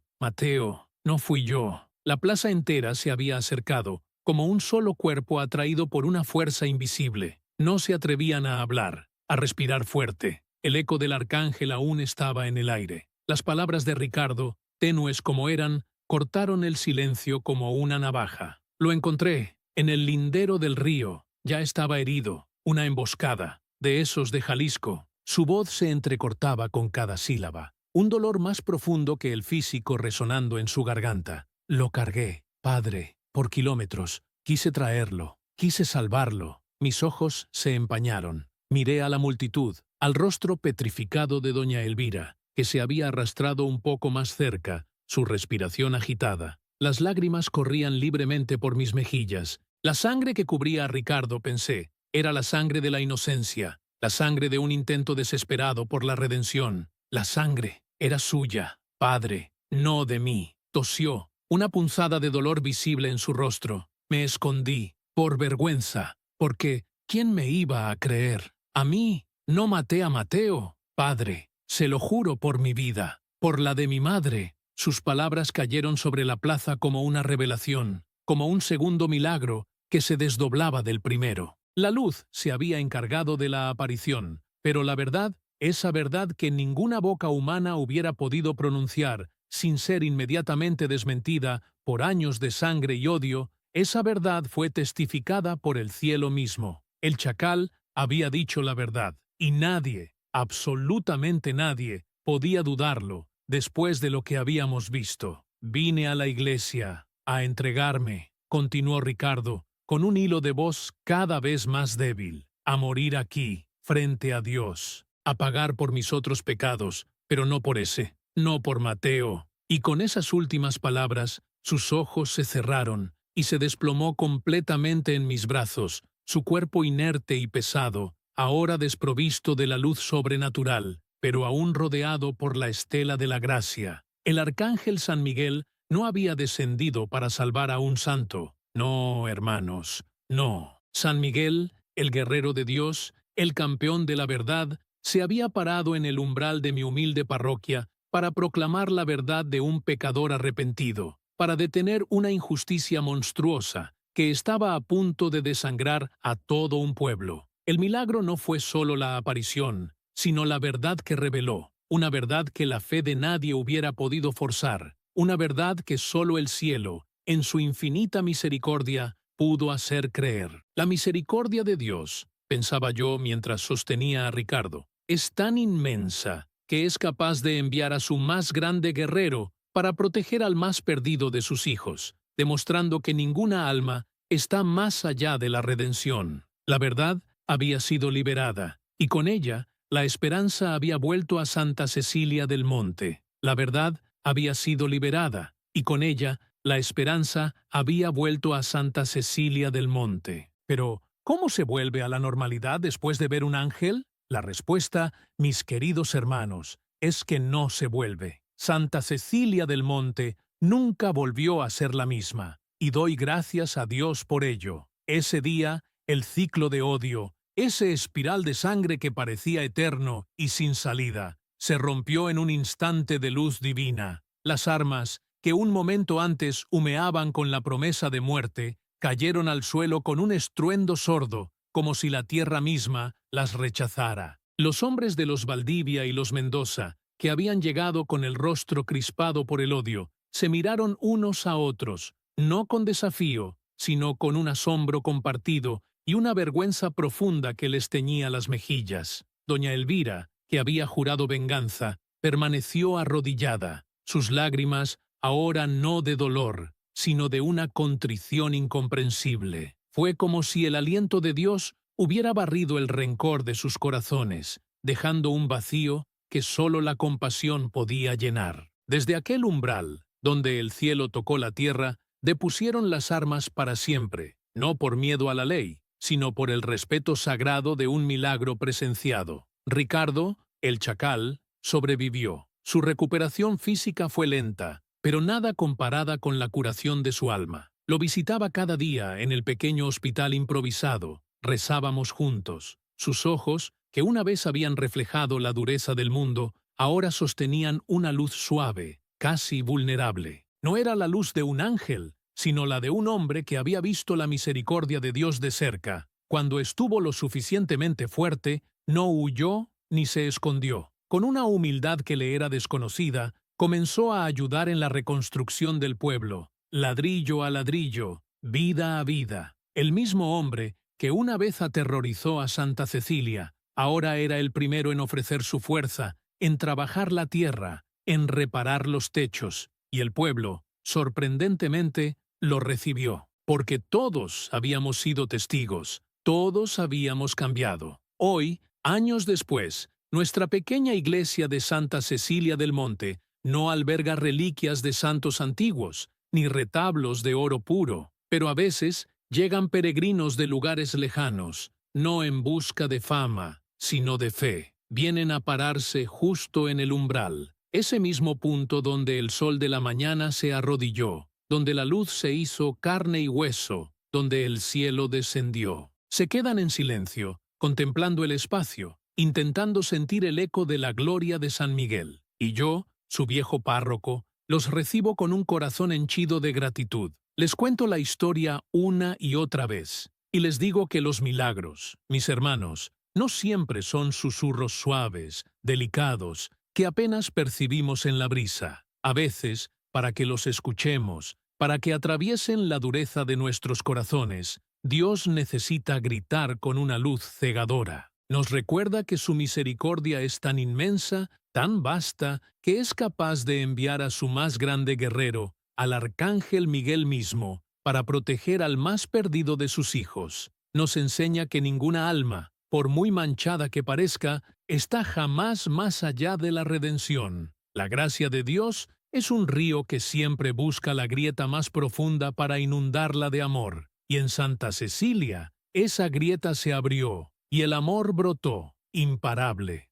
«Mateo, no fui yo». La plaza entera se había acercado, como un solo cuerpo atraído por una fuerza invisible. No se atrevían a hablar, a respirar fuerte. El eco del arcángel aún estaba en el aire. Las palabras de Ricardo, tenues como eran, cortaron el silencio como una navaja. Lo encontré, en el lindero del río. Ya estaba herido, una emboscada, de esos de Jalisco. Su voz se entrecortaba con cada sílaba, un dolor más profundo que el físico resonando en su garganta. Lo cargué, padre, por kilómetros. Quise traerlo, quise salvarlo. Mis ojos se empañaron. Miré a la multitud, al rostro petrificado de doña Elvira, que se había arrastrado un poco más cerca, su respiración agitada. Las lágrimas corrían libremente por mis mejillas. La sangre que cubría a Ricardo, pensé, era la sangre de la inocencia, la sangre de un intento desesperado por la redención. La sangre era suya, padre, no de mí. Tosió, una punzada de dolor visible en su rostro. Me escondí, por vergüenza, porque ¿quién me iba a creer? A mí, no maté a Mateo, padre, se lo juro por mi vida, por la de mi madre. Sus palabras cayeron sobre la plaza como una revelación, como un segundo milagro que se desdoblaba del primero. La luz se había encargado de la aparición, pero la verdad, esa verdad que ninguna boca humana hubiera podido pronunciar, sin ser inmediatamente desmentida por años de sangre y odio, esa verdad fue testificada por el cielo mismo. El chacal había dicho la verdad, y nadie, absolutamente nadie, podía dudarlo después de lo que habíamos visto. Vine a la iglesia a entregarme, continuó Ricardo, con un hilo de voz cada vez más débil, a morir aquí, frente a Dios, a pagar por mis otros pecados, pero no por ese, no por Mateo. Y con esas últimas palabras, sus ojos se cerraron y se desplomó completamente en mis brazos, su cuerpo inerte y pesado, ahora desprovisto de la luz sobrenatural, pero aún rodeado por la estela de la gracia. El arcángel San Miguel no había descendido para salvar a un santo. No, hermanos, no. San Miguel, el guerrero de Dios, el campeón de la verdad, se había parado en el umbral de mi humilde parroquia para proclamar la verdad de un pecador arrepentido, para detener una injusticia monstruosa que estaba a punto de desangrar a todo un pueblo. El milagro no fue solo la aparición, sino la verdad que reveló, una verdad que la fe de nadie hubiera podido forzar, una verdad que solo el cielo, en su infinita misericordia, pudo hacer creer. La misericordia de Dios, pensaba yo mientras sostenía a Ricardo, es tan inmensa que es capaz de enviar a su más grande guerrero para proteger al más perdido de sus hijos, demostrando que ninguna alma está más allá de la redención. La verdad había sido liberada, y con ella la esperanza había vuelto a Santa Cecilia del Monte. La verdad había sido liberada, y con ella la esperanza había vuelto a Santa Cecilia del Monte. Pero, ¿cómo se vuelve a la normalidad después de ver un ángel? La respuesta, mis queridos hermanos, es que no se vuelve. Santa Cecilia del Monte nunca volvió a ser la misma, y doy gracias a Dios por ello. Ese día, el ciclo de odio, ese espiral de sangre que parecía eterno y sin salida, se rompió en un instante de luz divina. Las armas, que un momento antes humeaban con la promesa de muerte, cayeron al suelo con un estruendo sordo, como si la tierra misma las rechazara. Los hombres de los Valdivia y los Mendoza, que habían llegado con el rostro crispado por el odio, se miraron unos a otros, no con desafío, sino con un asombro compartido y una vergüenza profunda que les teñía las mejillas. Doña Elvira, que había jurado venganza, permaneció arrodillada. Sus lágrimas, ahora no de dolor, sino de una contrición incomprensible. Fue como si el aliento de Dios hubiera barrido el rencor de sus corazones, dejando un vacío que sólo la compasión podía llenar. Desde aquel umbral, donde el cielo tocó la tierra, depusieron las armas para siempre, no por miedo a la ley, sino por el respeto sagrado de un milagro presenciado. Ricardo, el chacal, sobrevivió. Su recuperación física fue lenta, pero nada comparada con la curación de su alma. Lo visitaba cada día en el pequeño hospital improvisado. Rezábamos juntos. Sus ojos, que una vez habían reflejado la dureza del mundo, ahora sostenían una luz suave, casi vulnerable. No era la luz de un ángel, sino la de un hombre que había visto la misericordia de Dios de cerca. Cuando estuvo lo suficientemente fuerte, no huyó ni se escondió. Con una humildad que le era desconocida, comenzó a ayudar en la reconstrucción del pueblo, ladrillo a ladrillo, vida a vida. El mismo hombre que una vez aterrorizó a Santa Cecilia, ahora era el primero en ofrecer su fuerza, en trabajar la tierra, en reparar los techos, y el pueblo, sorprendentemente, lo recibió, porque todos habíamos sido testigos, todos habíamos cambiado. Hoy, años después, nuestra pequeña iglesia de Santa Cecilia del Monte no alberga reliquias de santos antiguos, ni retablos de oro puro, pero a veces llegan peregrinos de lugares lejanos, no en busca de fama, sino de fe. Vienen a pararse justo en el umbral, ese mismo punto donde el sol de la mañana se arrodilló, donde la luz se hizo carne y hueso, donde el cielo descendió. Se quedan en silencio, contemplando el espacio, intentando sentir el eco de la gloria de San Miguel. Y yo, su viejo párroco, los recibo con un corazón henchido de gratitud. Les cuento la historia una y otra vez, y les digo que los milagros, mis hermanos, no siempre son susurros suaves, delicados, que apenas percibimos en la brisa. A veces, para que los escuchemos, para que atraviesen la dureza de nuestros corazones, Dios necesita gritar con una luz cegadora. Nos recuerda que su misericordia es tan inmensa, tan vasta, que es capaz de enviar a su más grande guerrero, al arcángel Miguel mismo, para proteger al más perdido de sus hijos. Nos enseña que ninguna alma, por muy manchada que parezca, está jamás más allá de la redención. La gracia de Dios es un río que siempre busca la grieta más profunda para inundarla de amor. Y en Santa Cecilia, esa grieta se abrió, y el amor brotó, imparable.